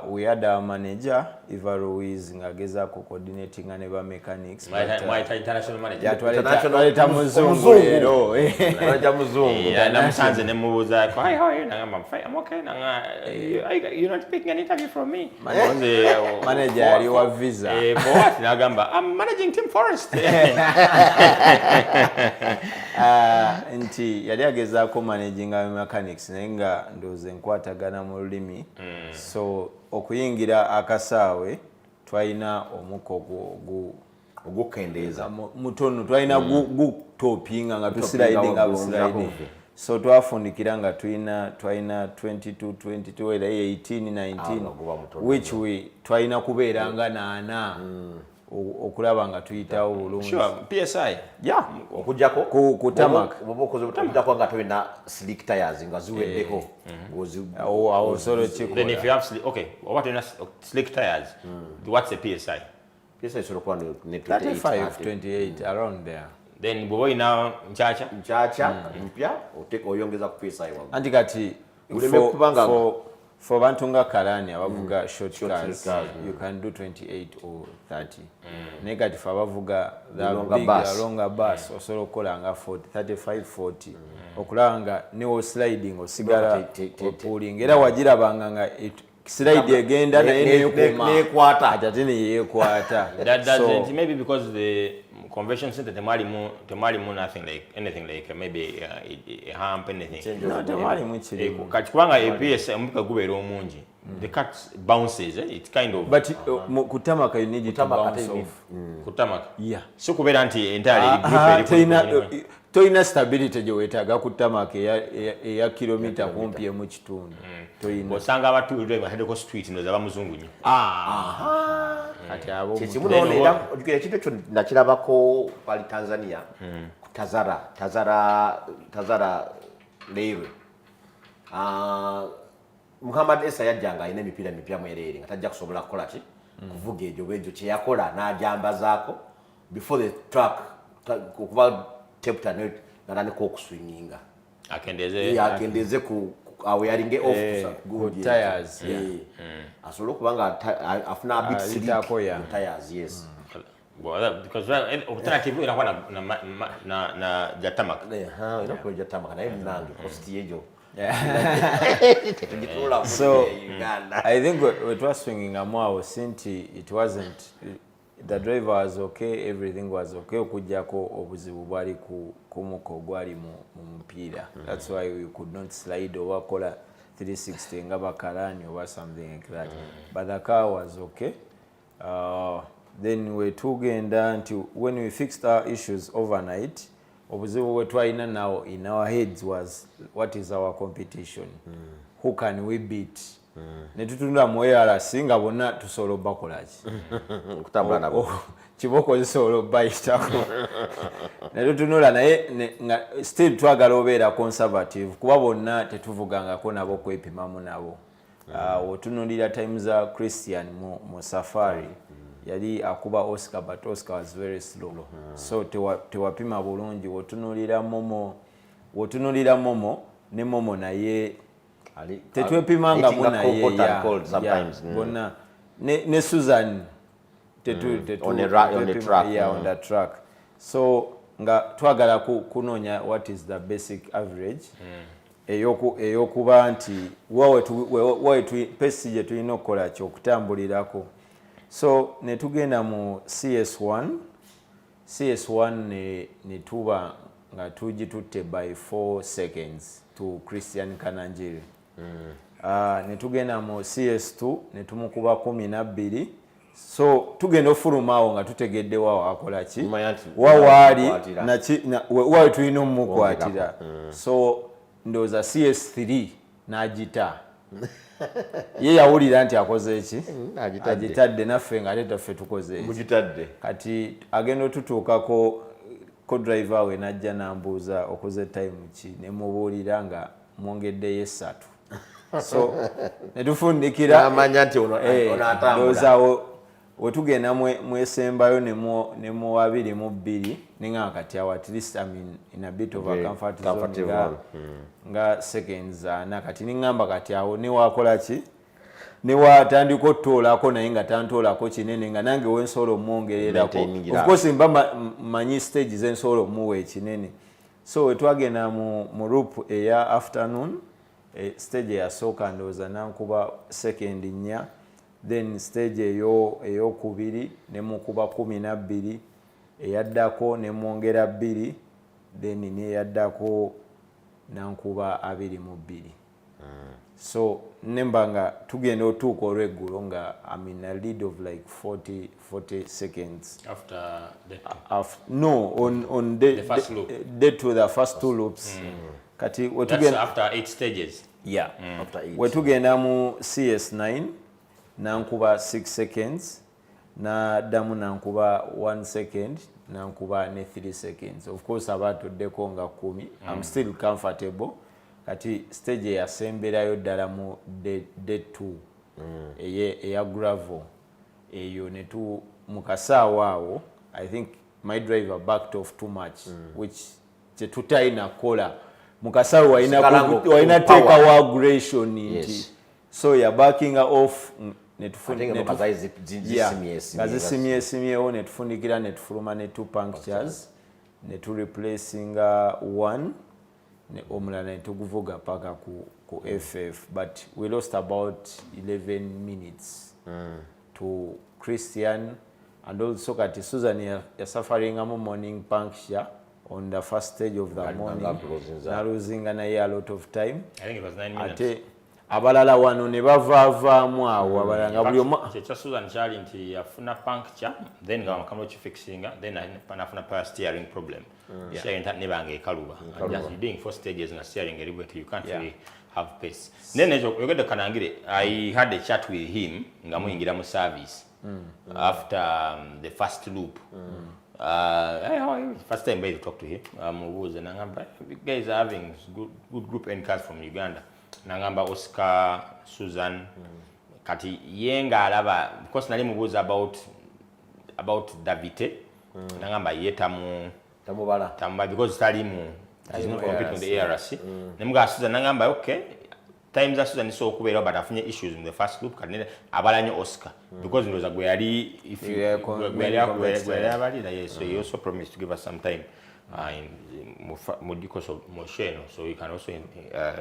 we had our manager Eva Ruiz ngagezaako coordinating ne ba mechanics international manager twaleta muzungu leero twaleta muzungu namusanze ne mubuuza how are you nangamba I'm okay you're not taking an interview from me manager ali wa visa what nagamba I'm managing Team Forest nti yali agezaako managing mechanics naye nga ndowooza enkwatagana mu lulimi so okuyingira akasaawe twalina omuko ogukendeeza mutono twalina gutopinga nga tusliding so twafundikira nga twalina 22 era 18 19 which we twalina kubeeranga naana okulaba nga tuyitawo bulungi. Sure, PSI. Yeah, okujjako ku tamak. Bobokoze okujjako nga toyina slick tires nga ziweddeko. Awo solo chiko. Then if you have what in slick tires? What's the PSI? PSI solo kwa ne 28 around there. Then bobo ina mchacha mpya oyongeza ku PSI wangu. Anti kati for bantunga Karani abavuga short cars you can do 28 or 30. Negative abavuga the longer bus osolo kolanga 40 35 40 okulanga ne sliding osigala pulling era wagira banganga slide egenda na ne kwata atatene yekwata. That doesn't maybe because the convention center temali mu nothing like anything like maybe a hump anything. No, temali mu chiri. Kachikubanga APS muka gubera omungi. The cat bounces it kind of. But kutamaka you need to bounce off. Kutamaka. Yeah. So kubera anti entirely toina stability gye wetaaga kutamaka ya kilomita kumpi mu kitundu. Toina. Osanga abatu driver hedeko street ndo zaba muzungu nyo. Ati abo kimunonera ojukira kintu kyo nakirabako pali Tanzania Tazara lewe Muhammad Essa yajjanga ayina emipiira mipya mwerere nga tajja kusobola kukola ki kuvuga egyo bwegyo kye yakola n'ajambazaako before the track kuba taped natandika okuswinginga akendeze ku awearinge off good tires asobola okuba nga afuna a bit slick tires yes. Well, because alternative ina kwa na jatamak. Ina kwa jatamak na hivi nangi costi ejo. So I think we were swinging a more sinti it wasn't the driver was okay, everything was okay. Okujjako obuzibu bwali ku muko gwali mu mpira. That's why we could not slide over kola 360 ngaba KARAN or something like that. But the car was okay. Then we tugenda until when we fixed our issues overnight, obuzibu we twalina now in our heads was what is our competition? Who can we beat? Netutunda mu ARC nga bonna tusobola bakolaki kutambula nabo kiboko zisobola bayitako netutunula naye still twagala obeera conservative kuba bonna tetuvugangako nabo kwepimamu nabo. Otunulira time za Christian mu safari yali akuba Oscar but Oscar was very slow. So tewapima bulungi wotunulira momo ne momo naye tetwepimanga munaye bona ne Susan on the track. So nga twagala kunonya what is the basic average eyokuba nti wawe pesi je tulina okukola kyokutambulirako. So netugenda mu CS1 ne tuba nga tugitutte by 4 seconds to Christian Kananjiri. Netugenda mu CS2 netumukuba 12. So tugenda ofulumaawo nga tutegedde waawo akola ki wawaali wawe tulina omukwatira. So ndowooza CS3 n'agita ye yawulira nti akoze eki agitadde naffe nga ate taffe tukoze mugitadde kati agenda otutuukako ko driver we najja nambuuza okoze time ki ne mubuulira nga mwongeddeyo 3. So netufundikira amanya nti onatambula wetugenda mwesembayo ne mu 22 ninga kati awo at least I mean in a bit of a comfort zone nga seconds na kati ningamba kati awo ne wakola ki ne watandika otoolako naye nga tantoolako kinene nga nange wensolo mwongererako of course mba manyi stage zensolo muwe kinene. So wetwagenda mu loop eya afternoon stage yasooka ndowooza nankuba second 4. Then stage eyokubiri ne mukuba 12 eyaddako ne mwongera 2 then neyaddako nankuba 22. So nembanga tugenda otuuka olweggulo nga I'm in a lead of like 40 seconds after no on the first loop to the first 2 loops. Kati that's after 8 stages. Yeah, after 8 wetugenda mu CS9 nankuba 6 seconds na damu nankuba 1 second nankuba ne 3 seconds. Of course abatoddeko nga 10. I'm still comfortable. Kati stage yasemberayo ddala mu day 2 eya gravel eyo netu mukasaawa awo I think my driver backed off too much which tetutaina kola mukasaawa waina take a aggression nti so ya backing off netusimyesimyewo netufundikira netufuluma ne 2 punctures netu replacing 1 omulala netuguvuga paka ku FF but we lost about 11 minutes to Christian and also kati Susan yasufferingamu morning puncture on the first stage of the morning na losing naye a lot of time. I think it was 9 minutes. Ate abalala wano ne bavaavaamu awo abalanga buli omu kyekya Susan kyali nti yafuna puncture then nga wakamala okifixinga then anafuna power steering problem. Steering nebanga ekaluba. Just doing 4 stages na steering eri bwetyo you can't really have pace. Then yogedde Kanangire I had a chat with him nga muyingira mu service after the first loop. First time I talked to him, you guys are having good group N cars from Uganda. nangamba Oscar Susan kati yenga alaba because nali mubuza about Davite nangamba yetamu tamubala because talimu is not competing with the ARC nemuga Susan nangamba okay times that Susan so kubeera but afunye issues in the first group kanene abalanye Oscar because ndoza gwe yali if you so he also promised to give us some time in Mudikoso Mosheno, so we can also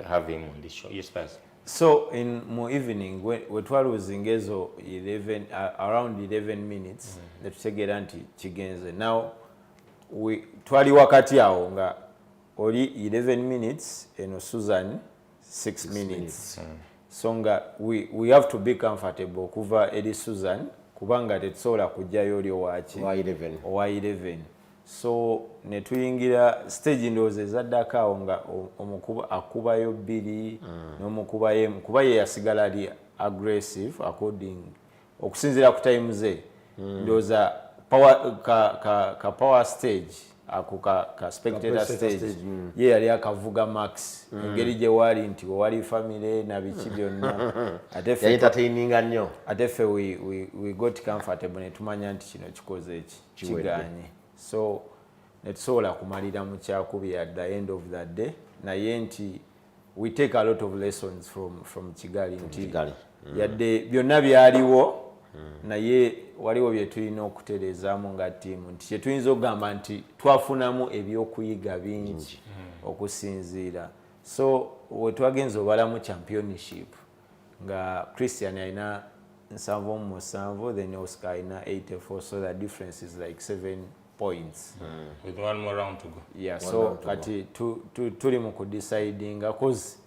have him on this show. Yes, first. So in more evening, when we was in Gezo 11 around 11 minutes, let's say anti chigenze. Now we twali wakati yao nga only 11 minutes and Susan 6 minutes. So nga we have to be comfortable kuva Edi Susan kubanga tetsola kujayo oli wachi wa 11. So netuyingira stage ndoze ezadaka nga omukuba akubayo bbiri n'omukuba ye kuba ye yasigala ali aggressive according okusinzira ku time ze ndoza power ka power stage ka spectator stage ye yali akavuga max engeri gye wali nti wali family na biki byonna atefe entertaining nnyo atefe we got comfortable netumanya nti kino kikoze kiganye. So netsola kumalira mu kyakubi at the end of that day naye nti we take a lot of lessons from Kigali nti yadde byonna byaliwo naye waliwo bye tulina okutereezaamu nga ttiimu nti kyetuyinza okugamba nti twafunamu ebyokuyiga bingi okusinziira. So wetwagenza obalamu championship nga Christian alina 77 then Oscar alina 84, so the difference is like 7 points with one more round to go. Yeah, so kati tuli mu kudeciding cause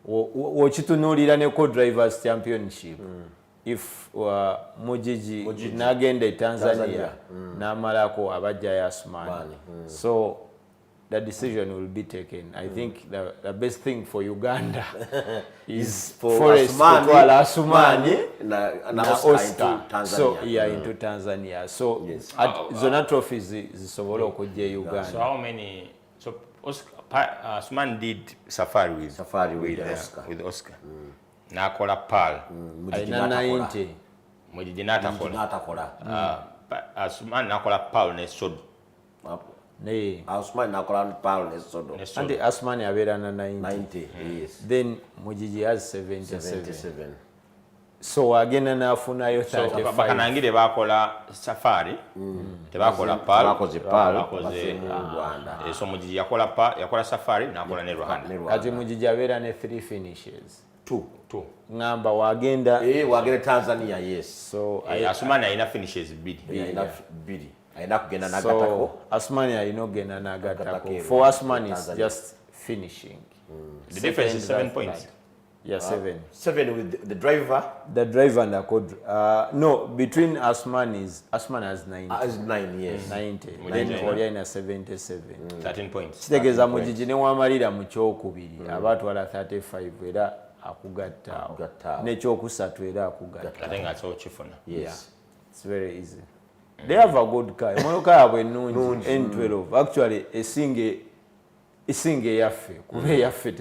wochitunulira ne co-drivers championship if Mujiji nagenda Tanzania namalako abajja Yasmani. So the decision will be taken. I think the best thing for Uganda is for Asumani na Oscar into Tanzania. So into Tanzania. So yes. Zona trophies zisobola okujja Uganda. So how many? So Asumani did safari with Oscar. With Oscar. Nakola PAL. Aina 90. Mujiji natakola. Asumani nakola PAL ne Sodo. Nee. Asumani nakola PAL ne Sodo. And Asumani abera na 90. Yes. Then Mujiji has 77. So agenda nafunayo 35. So bakanangire bakola safari. Tebakola PAL. Bakoze PAL. Rwanda. So Mujiji yakola safari nakola ne Rwanda. Kati Mujiji abera ne 3 finishes. 2. Ngamba wagenda Tanzania, yes. So Asumani alina finishes bidi. Aina kugenda nagatako. So Asumani alina kugenda nagatako. For Asumani is just finishing. The difference is 7 points. Yeah, 7. 7 with the driver. The driver and the code. No, between Asumani has 90. Has 9, yes. 90. Then Oriana 77. 13 points. Kitegeza Mujiji ne wamalira mu kyokubiri abatwala 35 era akugatta. N'ekyokusatu era akugatta. I think that's all chifuna. Yes. Yeah. It's very easy. They have a good car. Emotoka yabwe nnungi N12. Actually esinge yaffe kuba yaffe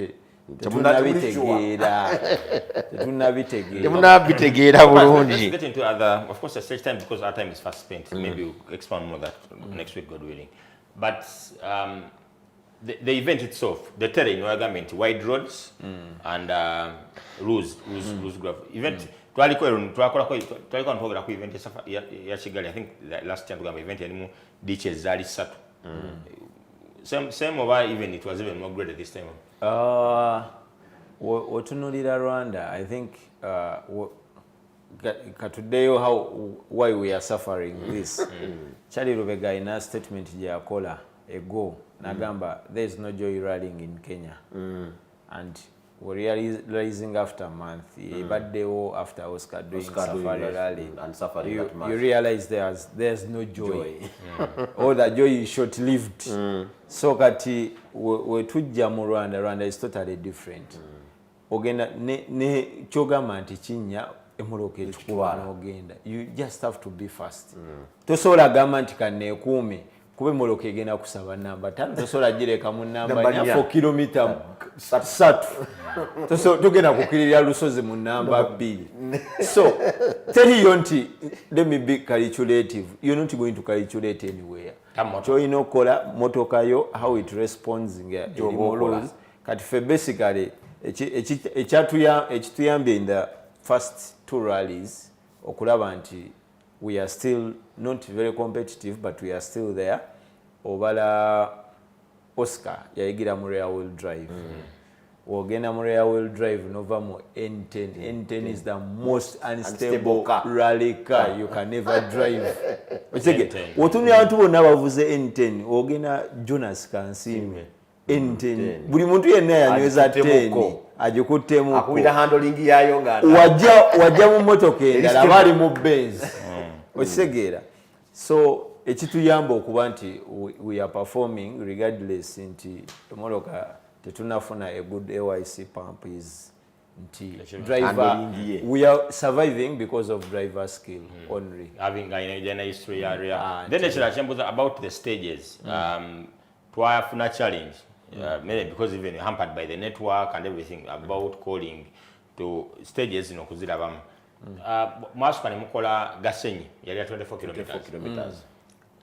tetunabitegeera bulungi. Let's get into other, of course, at stage time because our time is fast spent. Maybe we'll expand more that next week, God willing. But the event itself, the terrain, wide roads and loose gravel. Event. Twaliko ntogera ku event ya Kigali. I think last time we event yalimu ditches zali 3. Same over even it was even more greater this time. Otunulira Rwanda, I think today why we are suffering this. Charlie Rubega in a statement yakola ago nagamba there is no joy rallying in Kenya. And we're realizing after a month, birthday after Oscar doing safari rally, and safari you realize there's no joy. All the joy is short-lived. So kati we tujja mu Rwanda is totally different. Ogenda ne chogama nti chinya emoloke chikuba ogenda. You just have to be fast. Tosola gama nti kanekume kube moloke gena kusaba namba 5 tosola gireka mu namba 4 km 3 so tugenda kukirira lusozi mu namba 2 so tell you nti let me be calculative, you're not going to calculate anywhere. Choina okola motoka yo how it responds nga rules kati fe basically ekituyambye in the first 2 rallies okulaba nti we are still not very competitive but we are still there. Obala Oscar yayigira mu rear wheel drive. Ogenda mu rear wheel drive nova mu N10. N10 is the most unstable rally car you can ever drive. Ochege otumya abantu bonna bavuze N10 ogenda Jonas Kansimbe N10 buli muntu yenna yanyweza 10 ajikuttemu akubira handling yayo nga wajja mu motoka endala bali mu Benz okisegeera. So ekituyamba okuba nti we are performing regardless nti motoka tetunafuna a good AYC pump is nti driver we are surviving because of driver skill only having a history area. Then the chambers about the stages twafuna challenge maybe because even hampered by the network and everything about calling to stages kuzirabamu mwasuka ne mukola Gasenyi yali 24 kilometers.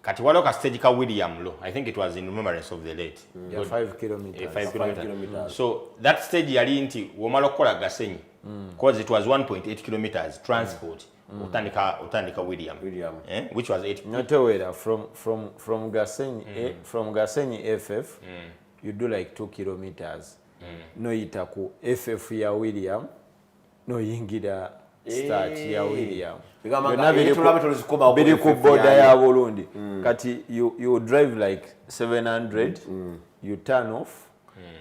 Kati waliwo ka stage ka William Lo, I think it was in remembrance of the late. 5 kilometers. 5 kilometers. So that stage yali nti womala okukola Gasenyi because it was 1.8 kilometers transport utandika William which was 8 not aware from Gasenyi FF you do like 2 kilometers no itaku FF ya William no yingira start ya William biri ku border ya Burundi kati you drive like 700 you turn off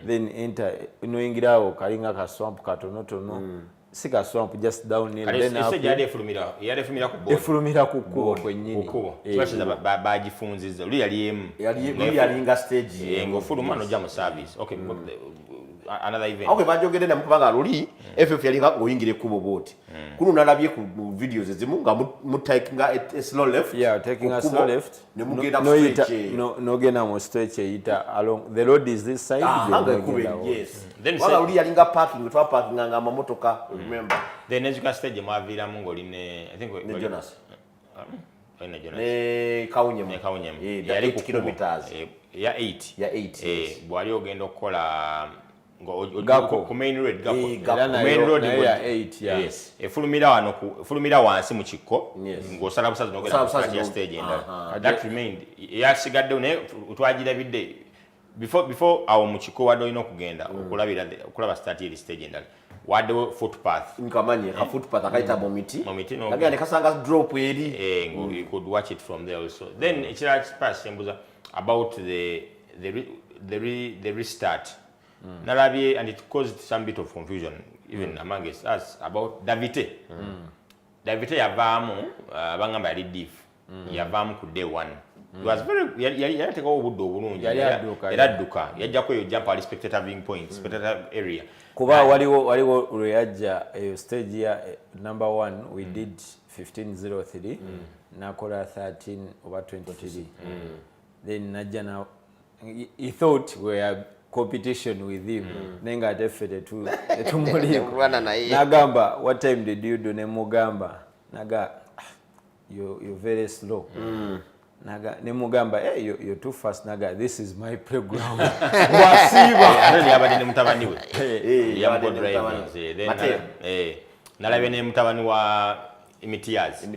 then enter no yingirawo kalinga ka swamp katonotono sika swamp just down in then up efulumira ku kubo kwennyini twashiza bagifunziza oli yali yalinga stage ngofuluma no jam service. Okay, another event okay bajogende na mukubanga luli FF yalinga ngoyingire kubo boti kuno nalabye ku videos ezimu nga mu taking a slow left taking a slow left ne mugenda straight no gena mo straight ita along the road is this side yes then wala luli yalinga parking twa parking nga mamotoka remember then as you can stage mavira mungo line I think ne Jonas ne Kawunyem yali ku kilometers ya 8 bwali ogenda okola Gako main road main road ya 8 yes efulumira wansi mu kikko ngosala busazi nogera stage that remained yasigadde ne utwagira bidde before awo mu kikko wado ino kugenda okulaba start ili stage endala wado footpath nkamanye ka footpath akaita momiti nagenda ne kasanga drop eri you could watch it from there also. Then ekira pass embuza about the restart nalabye and it caused some bit of confusion even among us about Davite. Davite yavaamu bangamba yali diff yavaamu ku day 1 it was very yali take obudde obulungi era dduka yajjako eyo jump ali spectator viewing point spectator area kuba waliwo lweyajja stage ya number 1 we did 15:03 nakola 13 over 23 then najja na he thought we are competition with him nenga atefete tu etumulika nagamba what time did you do ne mugamba naga you're very slow naga ne mugamba hey you're too fast naga this is my playground wasiba nani abadde ne mutabani we ya go driving then nalabye ne mutabani wa Imitiaz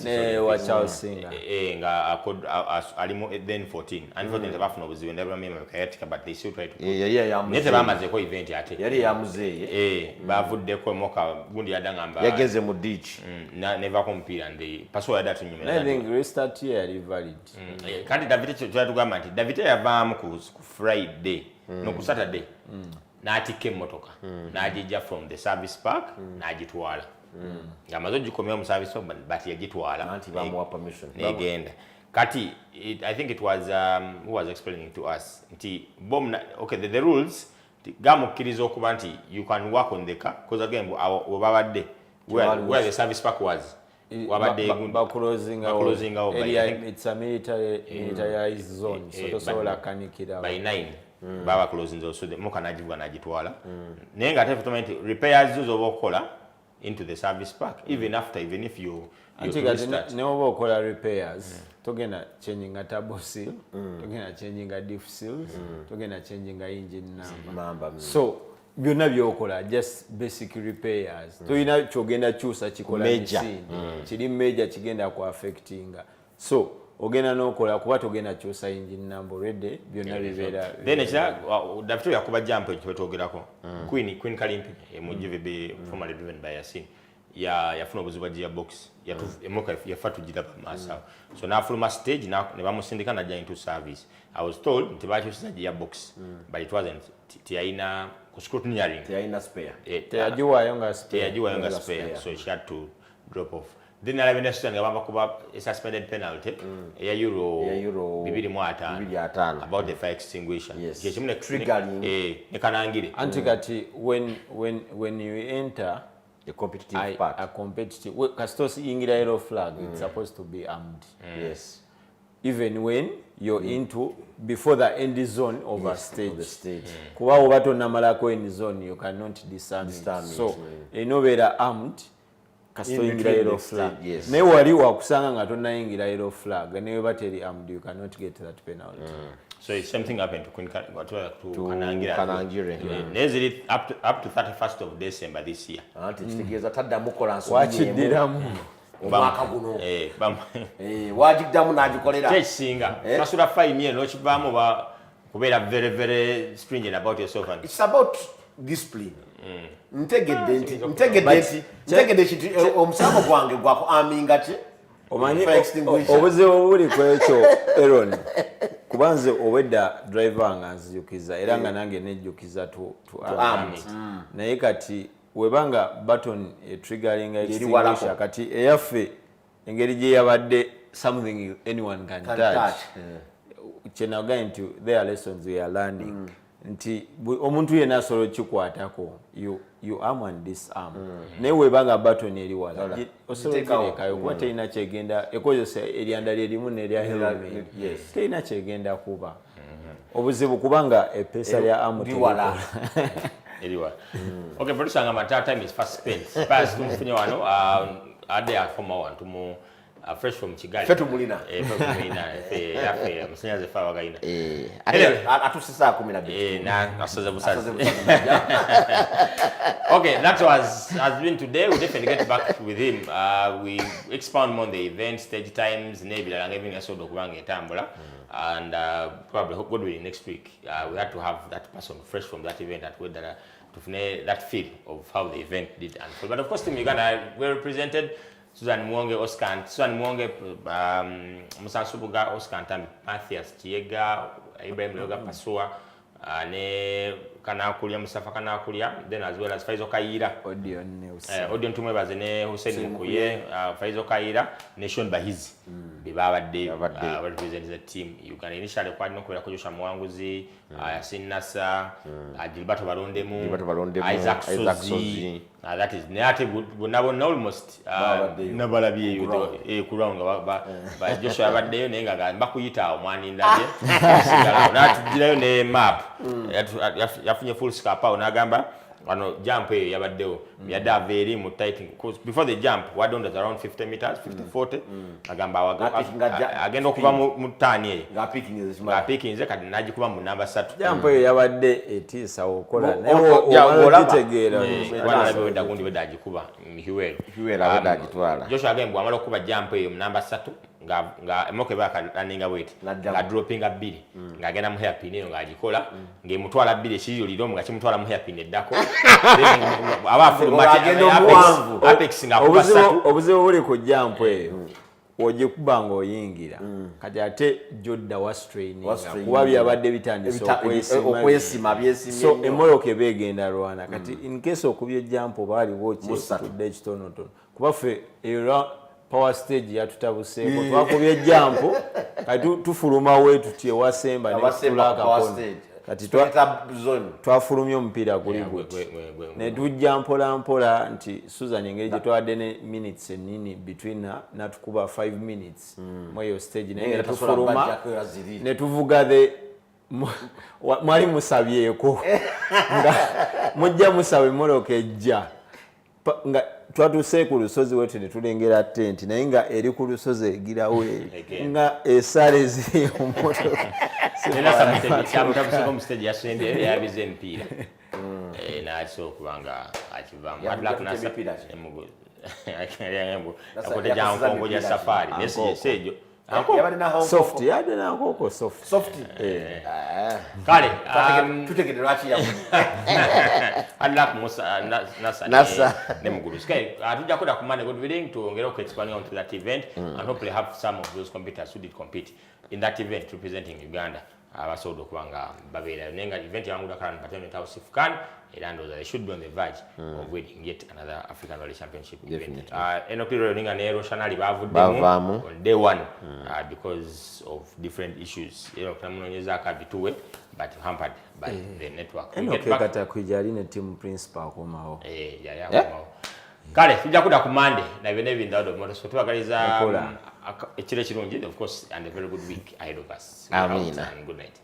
ne wa Charles Singer nga alimu then 14 unfortunately bafuna obuzibu ndabula mema kayatika but they still try to nete bamaze ko event ate yali yamuzeye bavuddeko moka gundi yadangamba yageze mu ditch never compete and they paso yada tunyume I think restart here yali valid kandi David twatugamba nti David yavaamu ku Friday no ku Saturday n'atike motoka n'ajija from the service park n'agitwala ngamazo gikomera mu service but yagitwala anti bamuwa permission negenda kati I think it was who was explaining to us nti okay the rules gamukkiriza okuba nti you can work on the car because again wabadde where the service park was wabadde closing area it's a militarized zone so to sola kanikira by 9 baba closing so the moka najivuga najitwala nenga ate tumanyi repairs zo obokola into the service park even if you ne oba okola repairs togenda changing a turbo seal togenda changing a diff seals togenda changing a engine number so byonna byokola just basic repairs toyina kyogenda kyusa kikola machine kiri major kigenda ku affectinga so ogenda nokola kuba togenda kyusa engine number already byonna bibeera then ekira dafito yakuba jump ekyo twogerako Queen Kalimpi MGVB formerly driven by Yasin yafuna obuzibu bwa gearbox emoka yafatu gidaba masa so na fuluma stage na ne bamusindika na into service. I was told nti bakyusa gearbox but it wasn't tiaina ku scrutineering tiaina spare tiajiwa spare so she had to drop off. Then I went to ngabamba kuba a suspended penalty ya euro 2.5 about the fire extinguisher. Yes. Triggering nekanangire antikati when you enter a competitive part a competitive kastos ingira yellow flag it's supposed to be armed. Yes, even when you're into before the end zone of a stage kuba obato namalako end zone you cannot disarm it. So enobera armed kasito ingira yellow flag. Yes. Ne wali wakusanga nga tonna ingira yellow flag ne bateri armed you cannot get that penalty. So it's something happened to Kanangire. Nezili up to 31st of December this year. Kitegeza tadda mukola nso wachidiramu omwaka guno wajiddamu nagikolera tekisinga kasula fine ye n'okivaamu kubeera very very stringent about yourself and it's about discipline. Ntegedde kiti omusango gwange gwako aminga ki omanyi obuzibu buli ku ekyo Aaron kubanze obedda driver nga nzijukiza era nga nange nejjukiza to armed naye kati webanga button triggering extinguisher kati eyaffe engeri gye yabadde something anyone can touch kyenaga nti there are lessons we are learning nti omuntu yena asolo kikwatako you arm and disarm naye webanga button eri wala osoloterekayo kuba terina kyegenda ekozesa eryanda lyerimu nerya helmet terina kyegenda kuba obuzibu kubanga epesa lya amuliwala Anyway. Okay, producer Ngamata, time is fast spent. Pass to mfunye wano ade afoma wantu mu fresh from Kigali. Fetu mulina. Fetu mulina. Yafe musanya ze fawa gaina. Atusisa 12. Na asoza busazi. Okay, that has been today. We definitely get back with him. We expound more on the event, stage times, maybe la ngeving asodo kubange tambula. And probably God willing next week we had to have that person fresh from that event to that feel of how the event did unfold. But of course, Team Uganda were represented. Susan Mwonge, Musa Subuga, Oscar Ntambi, Mathias Chiega, Ibrahim Loga Pasua, ne Kanakulia, Mustafa Kanakulia, then as well as Faizo Kaira, Odion Tumeba, ne Hussein Mukuye, Faizo Kaira, Nation Bahizi, Bibaba Day, represented the team. You can initially quite know Kujusha Mwanguzi, Yasin Nasa, Gilberto Barondemu, Isaac Sozi. That is Neate would never almost Nabala be Kuranga by Joshua Badeo Nenga and Bakuyita, one in that day. Map. You have full scapa on Agamba. Jump Yabadeo. Yada very mutating because before the jump, what done around 50 meters, 50-40. Agamba again Mutani. Picking is a Najikuam number set. Jump Yabade, it is our color. Joshua again, Wamalokuba jump number satu. Nga emoke baka running weight nga dropping a bili nga genda mu hairpin eyo nga agikola nge mutwala bili ekiriyo lido nga kimutwala mu hairpin eddako abafu apex nga kuba satu obuzibu buli ku jump eyo ojikuba nga oyingira kati ate jodda wa straining kuba byabadde bitandisa okwesima byesima so emmotoka ebegenda Rwanda kati in case okubye jump baali wokitudde ekitonotono kuba ffe era power stage ya tutabuseeko twakubye jump kati tufuluma wetu tie wasemba ne tulaka kono kati twafulumye omupiira guli gwe ne tujja mpola nti Susan engeri gye twadde ne minutes enini between natukuba 5 minutes mweyo stage naye tufuluma ne tuvuga mwali musabyeko nga mujja musaba emmoloka ejja nga twatuuse ku lusozi wetu ne tulengera tenti naye nga eri ku lusozi egirawo nga esale ziri mumotoka kyamutabuseko mu stage yasembere yabize emipiira n'akisobola okuba nga akivaamu akote jankongo ja safari nesejo soft yade nankoko soft kale tutegedde lwaki yamu unlock nasa ne muguru sky atujja koda kumane god willing to ngero ku expanding onto that event and hopefully have some of those competitors who did compete in that event representing Uganda abasodo kubanga babera nenga event yangu Karan PATEL TAUSEEF kan and they should be on the verge of winning yet another African Rally Championship event. Enokiro ninga nero shanali bavuddemu on day one because of different issues. Tamunonyeza kabituwe but hampered by the network. Enokekata kwijali ne team principal komawo. Komawo. Kale tujja kuda ku Monday na bene binda do motorsport bagaliza ekire kirungi of course and a very good week ahead of us. Amina. Good night.